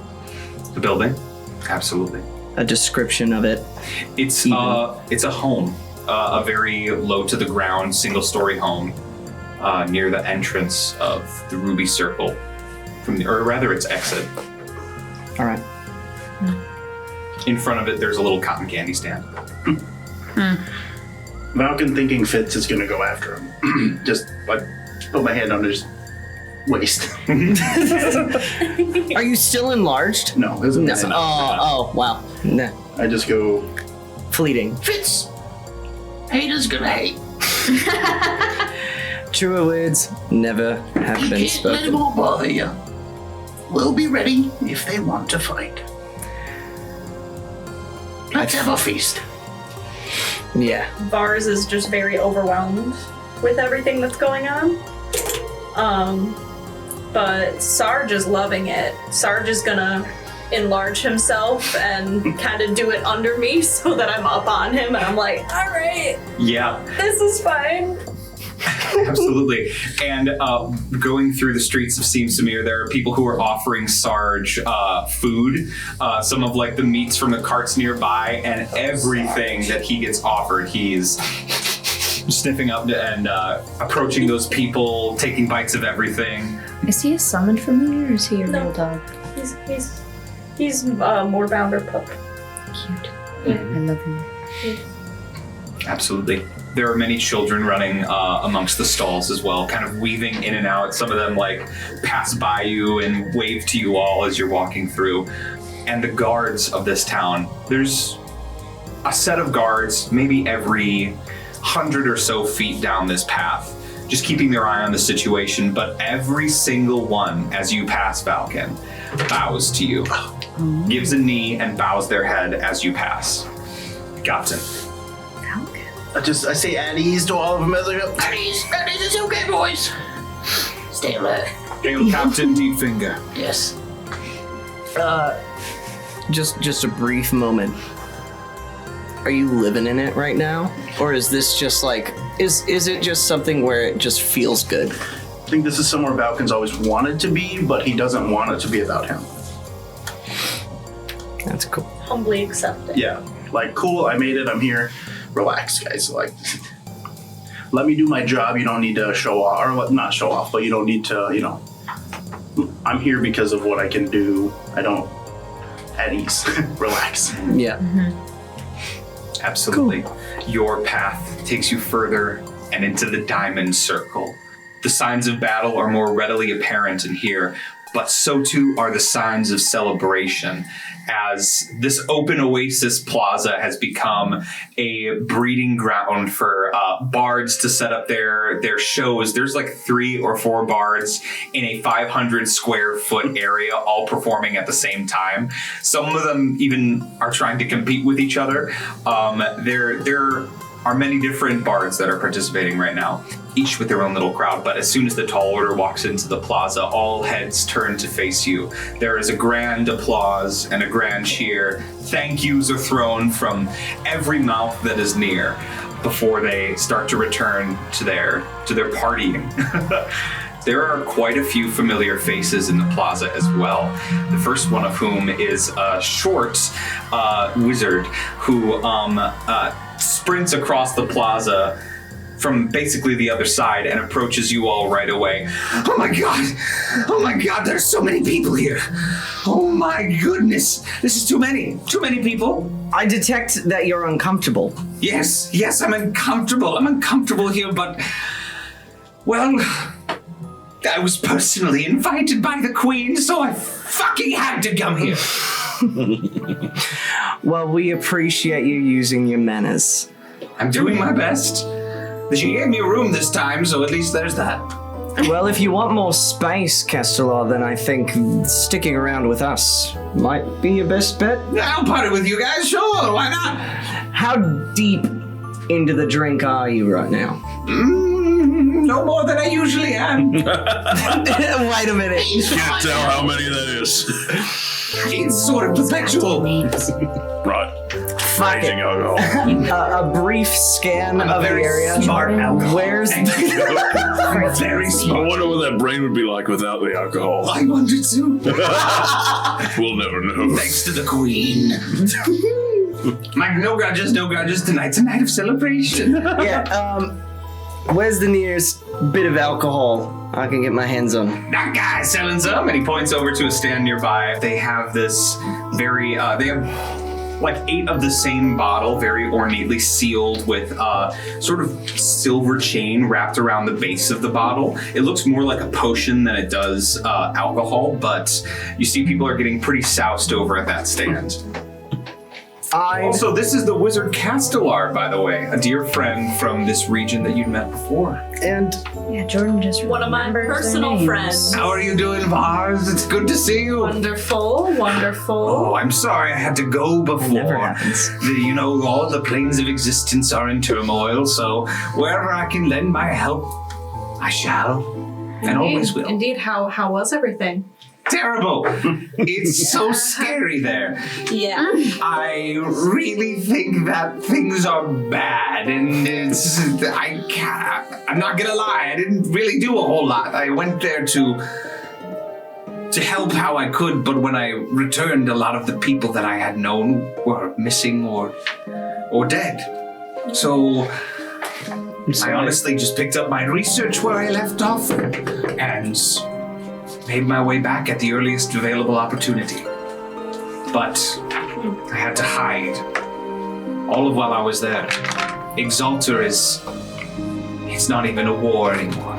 The building? Absolutely. A description of it. It's a home, a very low to the ground, single-story home near the entrance of the Ruby Circle, or rather its exit. All right. In front of it, there's a little cotton candy stand. Valkin, thinking Fitz is going to go after him, just like put my hand on his waist. Are you still enlarged? No, isn't No. it? Oh, wow. No. I just go, Fleeting. Fitz, haters gonna hate. Truer words never have You been can't let them spoken. all bother you. We'll be ready if they want to fight. Let's have a feast. Yeah. Vars is just very overwhelmed with everything that's going on. But Sarge is loving it. Sarge is gonna enlarge himself and kind of do it under me so that I'm up on him and I'm like, all right, Yeah, this is fine. absolutely. And going through the streets of Sihm-Sumir, there are people who are offering Sarge food, some of like the meats from the carts nearby, and everything that he gets offered, he's sniffing up and approaching those people, taking bites of everything. Is he a summoned familiar or is he a real dog? He's more bounder pup. Cute. I love him. Absolutely. There are many children running amongst the stalls as well, kind of weaving in and out. Some of them like pass by you and wave to you all as you're walking through. And the guards of this town, there's a set of guards maybe every 100 or so feet down this path, just keeping their eye on the situation, but every single one, as you pass Valkin, bows to you, gives a knee and bows their head as you pass. Captain. I say at ease to all of them as I go. At ease, it's okay, boys. Stay alert. Hail Captain Deepfinger. Yes. Just a brief moment. Are you living in it right now? Or is this just like, is it just something where it just feels good? I think this is somewhere Valkin's always wanted to be, but he doesn't want it to be about him. That's cool. Humbly accept it. Yeah, like, cool, I made it, I'm here. Relax, guys. Like, let me do my job. You don't need to show off, or not show off, but you don't need to, I'm here because of what I can do. I don't, at ease. Relax. Yeah. Absolutely. Your path takes you further and into the diamond circle. The signs of battle are more readily apparent in here. but so too are the signs of celebration, as this open oasis plaza has become a breeding ground for bards to set up their shows. There's like 3 or 4 bards in a 500 square foot area, all performing at the same time. Some of them even are trying to compete with each other. There are many different bards that are participating right now, each with their own little crowd. But as soon as the Tall Order walks into the plaza, all heads turn to face you. There is a grand applause and a grand cheer. Thank yous are thrown from every mouth that is near before they start to return to their partying. There are quite a few familiar faces in the plaza as well. The first one of whom is a short wizard who sprints across the plaza from basically the other side and approaches you all right away. Oh my god, there's so many people here. Oh my goodness, this is too many people. I detect that you're uncomfortable. Yes, I'm uncomfortable here, but, well, I was personally invited by the Queen, so I fucking had to come here. Well, we appreciate you using your manners. I'm doing my best. She gave me a room this time, so at least there's that. Well, if you want more space, Castellar, then I think sticking around with us might be your best bet. I'll party with you guys, sure, why not? How deep into the drink are you right now? No more than I usually am. Wait a minute. Can't tell how many that is. It's sort of perpetual. Right. Fuck Raging it. alcohol. A brief scan I'm of a very the area. smart alcohol. Where's I'm very I smart. wonder what that brain would be like without the alcohol. I wonder too. We'll never know. Thanks to the Queen. Mike, no grudges. Tonight's a night of celebration. Yeah, where's the nearest bit of alcohol I can get my hands on? That guy's selling some, and he points over to a stand nearby. They have this they have like 8 of the same bottle, very ornately sealed with sort of silver chain wrapped around the base of the bottle. It looks more like a potion than it does alcohol, but you see people are getting pretty soused over at that stand. Also, this is the wizard Castellar, by the way, a dear friend from this region that you'd met before. And Yeah, Jordan just One of my remembers their personal names. friends. How are you doing, Vars? It's good to see you. Wonderful. Oh, I'm sorry I had to go before. never happens. All the planes of existence are in turmoil, so wherever I can lend my help, I shall. And always will. Indeed. How was everything? Terrible. It's so scary there. Yeah. I really think that things are bad, and I'm not gonna lie, I didn't really do a whole lot. I went there to help how I could, but when I returned, a lot of the people that I had known were missing or dead. So I honestly just picked up my research where I left off and made my way back at the earliest available opportunity. But I had to hide all of while I was there. Exalter it's not even a war anymore.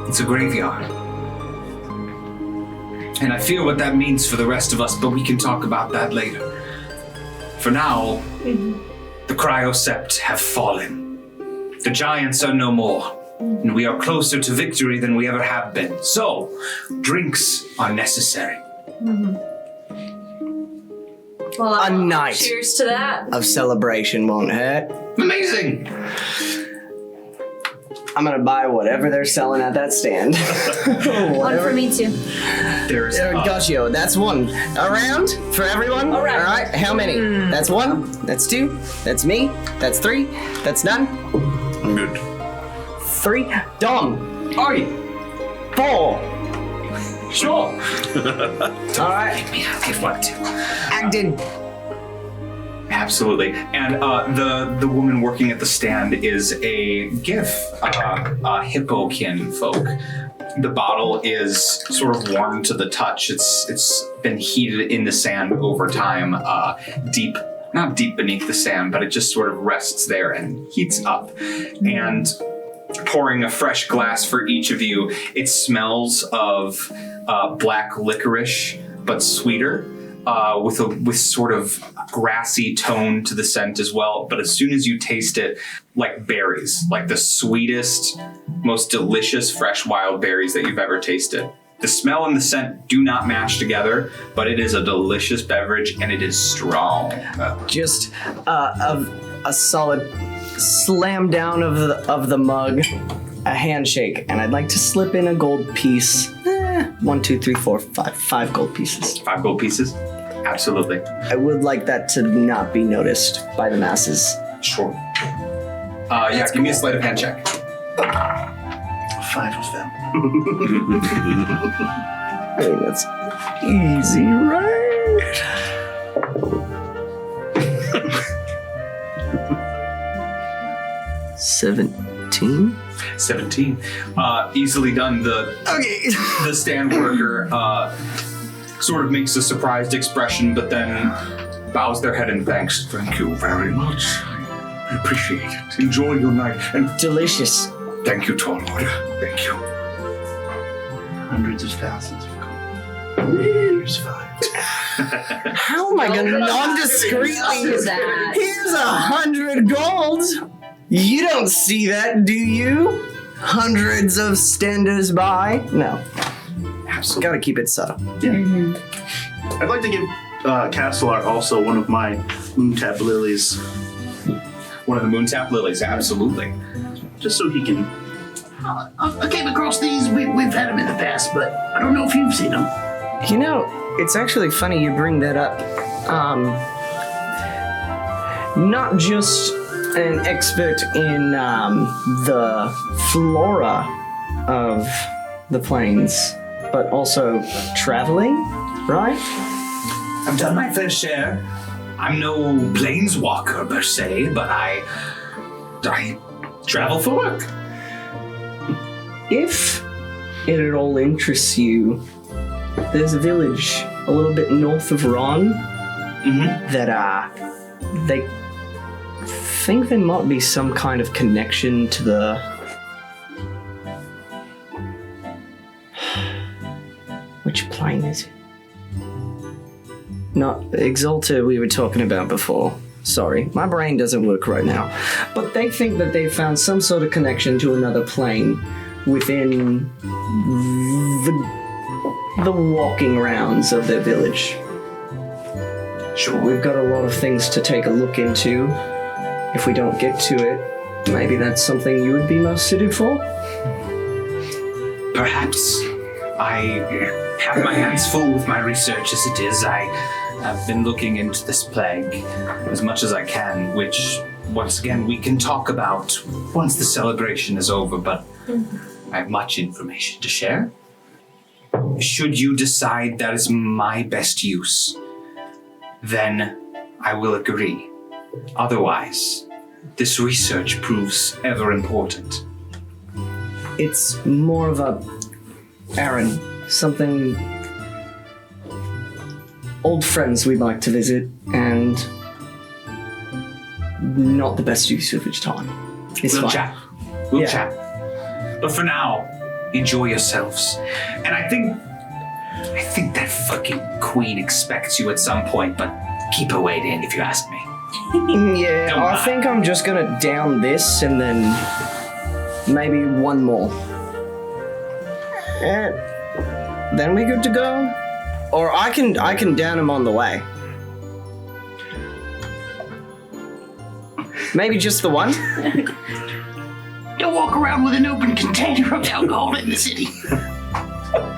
It's a graveyard. And I fear what that means for the rest of us, but we can talk about that later. For now, the Cryosept have fallen. The giants are no more. And we are closer to victory than we ever have been. So, drinks are necessary. Well, A night cheers to that. of celebration won't hurt. Amazing! I'm gonna buy whatever they're selling at that stand. One for me too. There's Gotcha, that's one. A round for everyone? A round. All right, how many? That's 1, that's 2, that's me, that's 3, that's none. I'm good. 3, Dom. Oi! 4. Sure! All right, I'll get one too. Agden. Absolutely. And the woman working at the stand is a Gif, a hippo-kin folk. The bottle is sort of warm to the touch. It's been heated in the sand over time, not deep beneath the sand, but it just sort of rests there and heats up. And pouring a fresh glass for each of you. It smells of black licorice, but sweeter, with sort of grassy tone to the scent as well. But as soon as you taste it, like berries, like the sweetest, most delicious fresh wild berries that you've ever tasted. The smell and the scent do not match together, but it is a delicious beverage and it is strong. Just a solid slam down of the mug, a handshake, and I'd like to slip in a gold piece. 1, 2, 3, 4, 5. 5 gold pieces. 5 gold pieces? Absolutely. I would like that to not be noticed by the masses. Sure. Yeah, give me a sleight of hand check. 5 of them. I mean, that's easy, right? $17. 17. Easily done. The stand worker sort of makes a surprised expression, but then bows their head in thanks. Thank you very much. I appreciate it. Enjoy your night. And Delicious. thank you, Tall Order. Thank you. Hundreds of thousands of gold. Here's 5. How am I gonna non-discreetly? Here's 100 gold. You don't see that, do you? Hundreds of standers by. No. Absolutely. Gotta keep it subtle. I'd like to give Castellar also one of my Moontap lilies, One of the Moontap lilies, absolutely. just so he can. I came across these. We've had them in the past, but I don't know if you've seen them. You know, it's actually funny you bring that up. Not just an expert in the flora of the plains, but also traveling, right? I've done my fair share. I'm no planeswalker per se, but I travel for work. If it at all interests you, there's a village a little bit north of Ron that they think there might be some kind of connection to the which plane is it? Not Exalted we were talking about before. Sorry, my brain doesn't work right now. But they think that they found some sort of connection to another plane within the walking rounds of their village. Sure. We've got a lot of things to take a look into. If we don't get to it, maybe that's something you would be most suited for? Perhaps. I have my hands full with my research as it is. I have been looking into this plague as much as I can, which, once again, we can talk about once the celebration is over, but I have much information to share. Should you decide that is my best use, then I will agree. Otherwise, this research proves ever important. It's more of a errand, something old friends we'd like to visit, and not the best use of its time. It's We'll fine. chat. We'll Yeah. chat. But for now, enjoy yourselves. And I think that fucking queen expects you at some point, but keep her weight in if you ask me. Yeah, Don't I lie. think I'm just gonna down this and then maybe one more. And then we good to go? Or I can down him on the way. Maybe just the one? Don't walk around with an open container of alcohol in the city.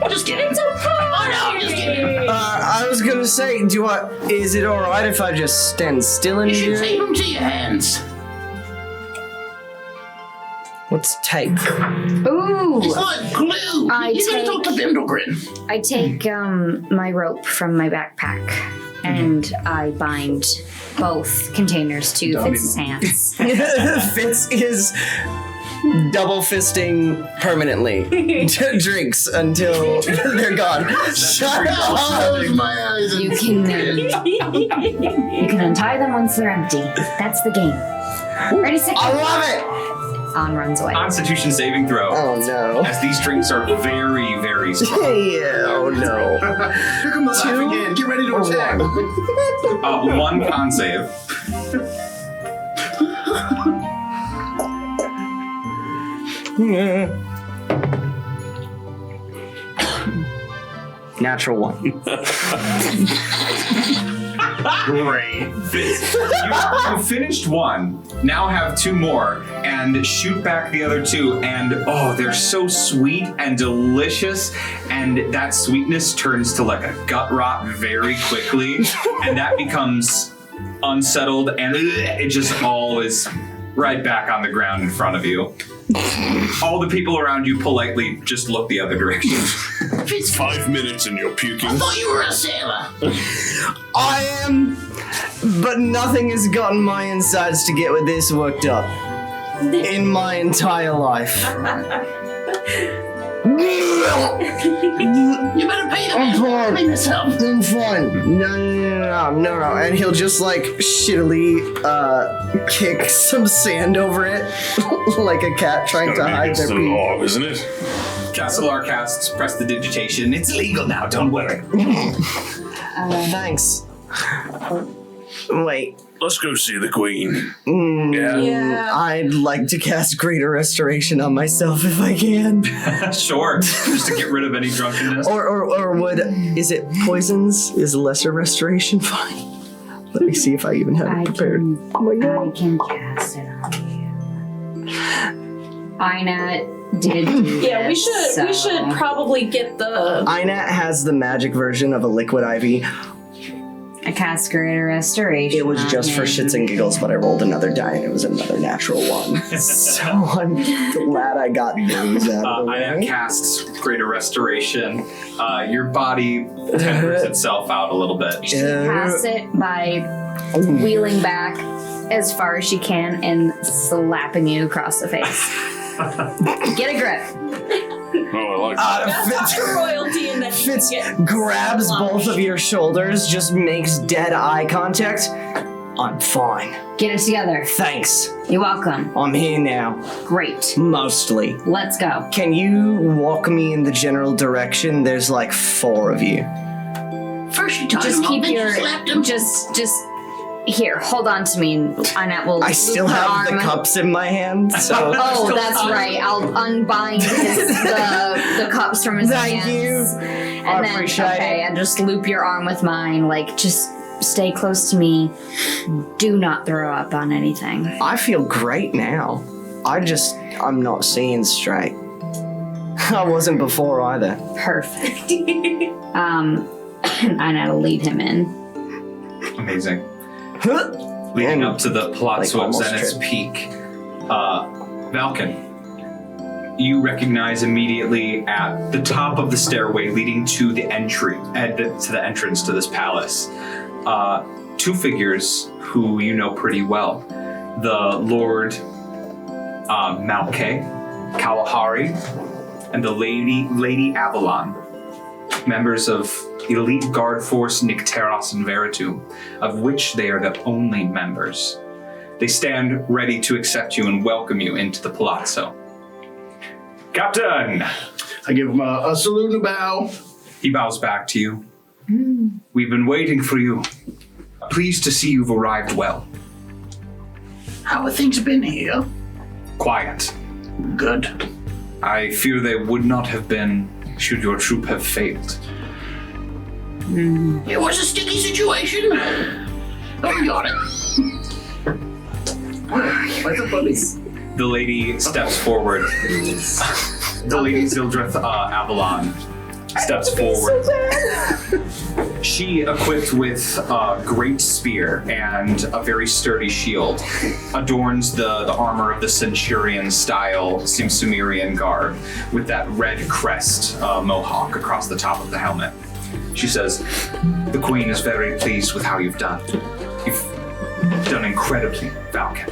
Just kidding. It's a party. Oh no, just kidding. I was gonna say, is it alright if I just stand still in You should here? tape them to your hands. What's tape? Ooh! It's like glue. You gotta talk to Bindlegrin. I take my rope from my backpack and I bind both containers to Fitz's hands. Fitz is double fisting permanently drinks until they're gone. Shut up! My eyes. You can untie them once they're empty. That's the game. Ready, set, I go. love it! runs away. Constitution saving throw. Oh no. As these drinks are very, very strong. Yeah, oh no. Here come the laugh again. Get ready to attack. One con save. Natural 1. Great. You finished one, now have 2 more, and shoot back the other 2, and they're so sweet and delicious, and that sweetness turns to like a gut rot very quickly, and that becomes unsettled, and it just all is right back on the ground in front of you. All the people around you politely just look the other direction. It's 5 minutes and you're puking. I thought you were a sailor. I am, but nothing has gotten my insides to get with this worked up in my entire life. You better pay the man. Clean this up. I'm fine. No. And he'll just like shittily kick some sand over it, like a cat trying to hide It's their the pee. law, isn't it? Castellar casts prestidigitation. It's legal now, don't worry. Thanks. Wait. Let's go see the queen. Yeah. I'd like to cast Greater Restoration on myself if I can. Sure, just to get rid of any drunkenness. Or is it poisons? Is Lesser Restoration fine? Let me see if I even have it prepared. Oh my god. I can cast it on you. Aynat did do Yeah, this, we should probably get the. Aynat has the magic version of a liquid IV. I cast Greater Restoration. It was just for shits and giggles, but I rolled another die and it was another natural 1. So I'm glad I got those out of the Aynat way. casts Greater Restoration. Your body tempers itself out a little bit. Cast it by wheeling back as far as she can and slapping you across the face. Get a grip. Oh, I like that. That's the royalty, and then you Fitz get grabs slumped. both of your shoulders, just makes dead eye contact. I'm fine. Get it together. Thanks. You're welcome. I'm here now. Great. Mostly. Let's go. Can you walk me in the general direction? There's like 4 of you. First you tied Just him up, keep then your you slapped him. just here. Hold on to me, and Aynat will. I still loop her have the arm. cups in my hand, so... Oh, that's right. I'll unbind the cups from his Thank hands. you. And I then, appreciate okay, it. and just loop your arm with mine. Like, just stay close to me. Do not throw up on anything. I feel great now. I'm not seeing straight. I wasn't before either. Perfect. Aynat will lead him in. Amazing. Leading up to the Palazzo like of almost Zenith's trip. Peak, Valkin, you recognize immediately at the top of the stairway leading to the entrance to this palace, 2 figures who you know pretty well. The Lord Malke Kalahari and the Lady Avalon, members of elite guard force Nycteros and Veritum, of which they are the only members. They stand ready to accept you and welcome you into the palazzo. Captain! I give him a salute and a bow. He bows back to you. We've been waiting for you. Pleased to see you've arrived well. How have things been here? Quiet. Good. I fear they would not have been should your troop have failed. It was a sticky situation. Oh, we got it. Why so funny? The lady steps forward. The lady Zildrith Avalon steps forward. She, equipped with a great spear and a very sturdy shield, adorns the armor of the Centurion-style Sihm-Sumirian garb with that red crest mohawk across the top of the helmet. She says, "The Queen is very pleased with how you've done. You've done incredibly, Valkin.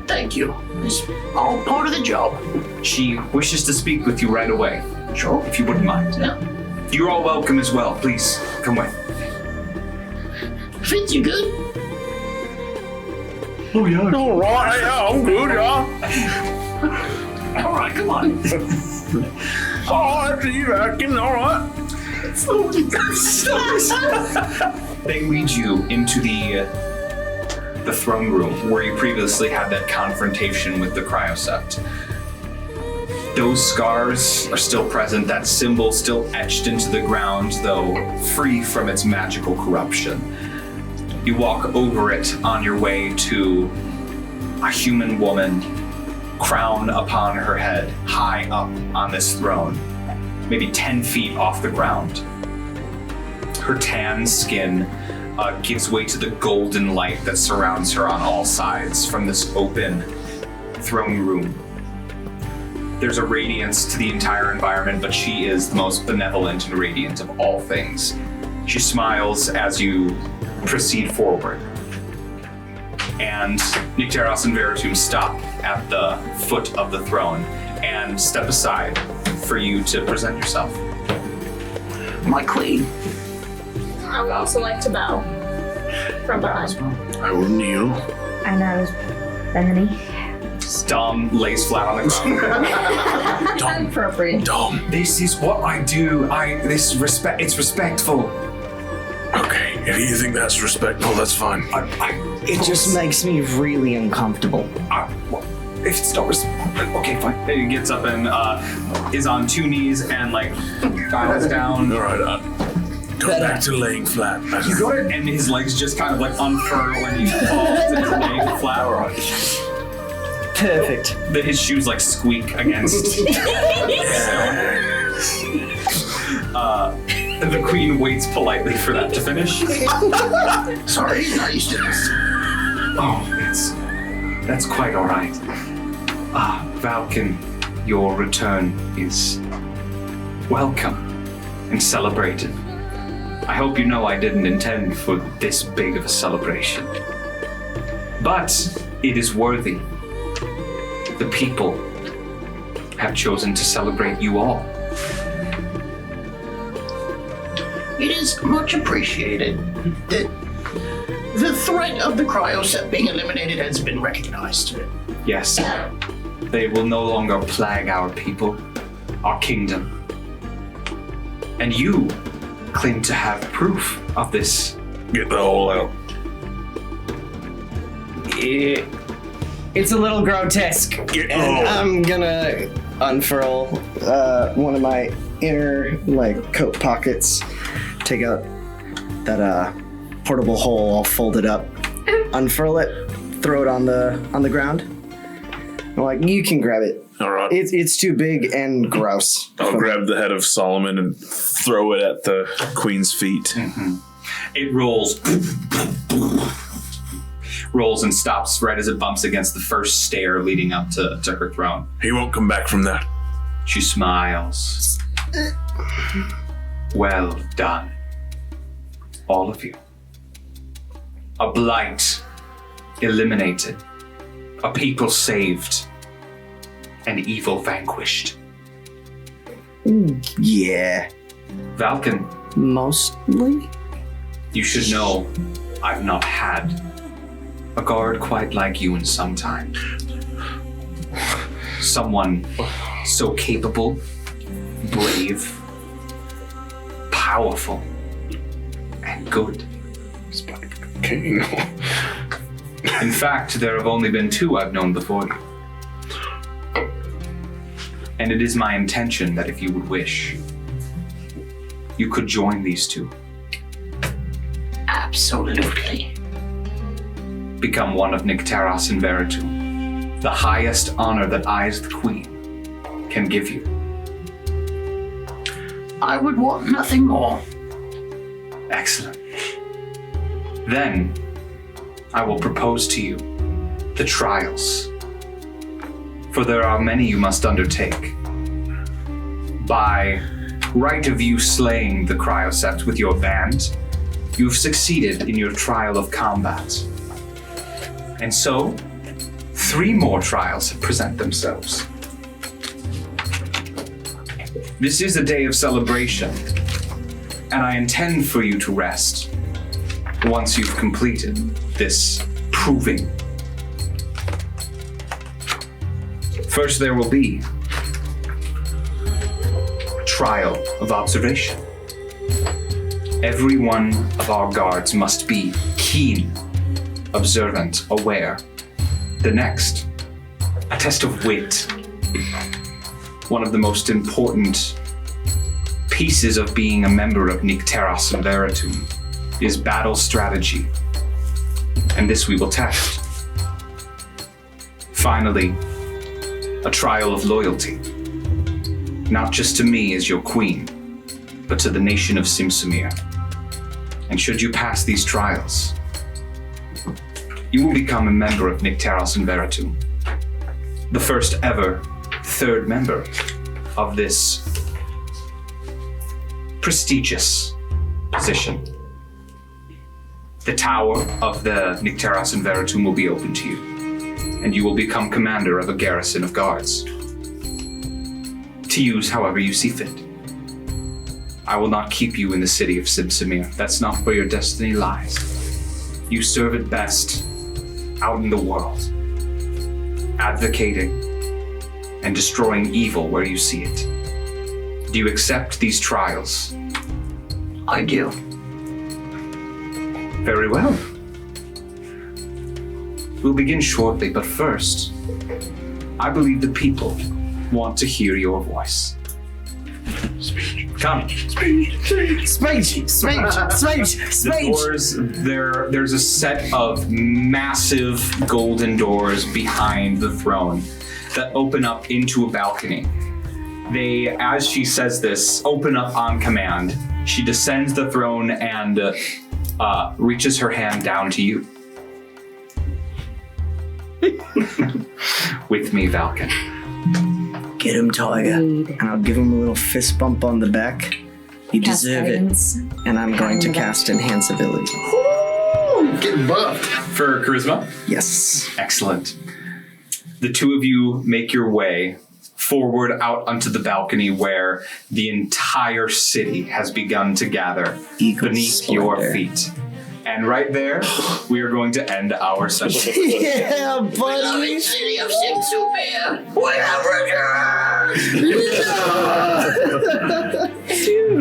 Thank you. It's all part of the job. She wishes to speak with you right away, Sure. if you wouldn't mind. No. You're all welcome as well. Please, come with." Fitz, you good? Oh, yeah. All right, yeah, I'm good, yeah. All right, come on. All right, see you back in, all right. They lead you into the throne room where you previously had that confrontation with the cryosept. Those scars are still present, that symbol still etched into the ground, though free from its magical corruption. You walk over it on your way to a human woman, crown upon her head, high up on this throne, maybe 10 feet off the ground. Her tan skin gives way to the golden light that surrounds her on all sides from this open throne room. There's a radiance to the entire environment, but she is the most benevolent and radiant of all things. She smiles as you proceed forward. And Nicteros and Veritum stop at the foot of the throne and step aside for you to present yourself. My queen. I would also like to bow from behind. I will kneel. I know. Bethany. Dom lays flat on the ground. Appropriate. Dom. This is what I do. It's respectful. Okay, if you think that's respectful, that's fine. It just makes me really uncomfortable. If it's not okay, fine. He gets up and is on 2 knees and like bows down. All right, go back to laying flat. You got it, and his legs just kind of like unfurl when he falls into laying flat. All right. Perfect. Then his shoes like squeak against. The queen waits politely for that to finish. Sorry, not used to this. Oh, that's quite all right. Valkin, your return is welcome and celebrated. I hope you know I didn't intend for this big of a celebration. But it is worthy. The people have chosen to celebrate you all. It is much appreciated. The threat of the cryoset being eliminated has been recognized. Yes, they will no longer plague our people, our kingdom. And you claim to have proof of this. Get the hole out. It's a little grotesque. And I'm gonna unfurl one of my inner coat pockets, take out that portable hole all folded up, unfurl it, throw it on the ground. I'm like, you can grab it. All right. It's too big and gross. I'll grab the head of Solomon and throw it at the queen's feet. Mm-hmm. It rolls and stops right as it bumps against the first stair leading up to her throne. He won't come back from that. She smiles. Well done, all of you. A blight eliminated, a people saved, and evil vanquished. Yeah. Valkin, mostly? You should know I've not had a guard quite like you in some time. Someone so capable, brave, powerful, and good. King. In fact, there have only been 2 I've known before you. And it is my intention that if you would wish, you could join these 2. Absolutely. Become one of Nicteros and Veritum, the highest honor that I as the queen can give you. I would want nothing more. Excellent. Then, I will propose to you the trials. For there are many you must undertake. By right of you slaying the cryosept with your band, you've succeeded in your trial of combat. And so, 3 more trials present themselves. This is a day of celebration, and I intend for you to rest once you've completed this proving First, there will be a trial of observation. Every one of our guards must be keen, observant, aware. The next, a test of wit. One of the most important pieces of being a member of Nycteros and Veritum is battle strategy. And this we will test. Finally, a trial of loyalty. Not just to me as your queen, but to the nation of Sihm-Sumir. And should you pass these trials, you will become a member of Nycteros and Veritum. The first ever third member of this prestigious position. The tower of the Nycteros and Veritum will be open to you, and you will become commander of a garrison of guards, to use however you see fit. I will not keep you in the city of Sihm-Sumir. That's not where your destiny lies. You serve it best out in the world, advocating and destroying evil where you see it. Do you accept these trials? I do. Very well. We'll begin shortly, but first, I believe the people want to hear your voice. Come. Speech! The doors, there's a set of massive golden doors behind the throne that open up into a balcony. They, as she says this, open up on command. She descends the throne and reaches her hand down to you. With me, Valkin. Get him, Tiger. And I'll give him a little fist bump on the back. You Cast deserve guidance. it. And I'm going to cast Enhance Ability. Ooh, getting buffed. For charisma? Yes. Excellent. The two of you make your way forward out onto the balcony where the entire city has begun to gather Eagle beneath your splendor. feet. And right there, we are going to end our session. Yeah, buddy. Beloved city of Sihm-Sumir, we have returned!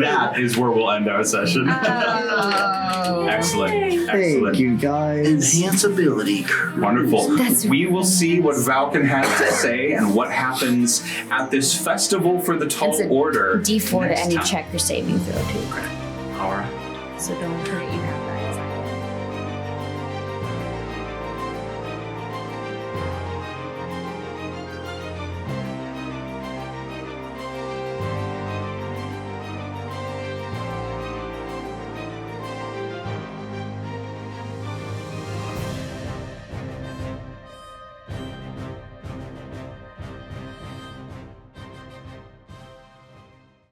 That is where we'll end our session. Excellent. Excellent. Thank you, guys. Enhance ability. Wonderful. That's We will see what Valkin has to say and what happens at this festival for the Tall It's a Order. D4 to next any time. check or saving throw too. All right. So don't hurt you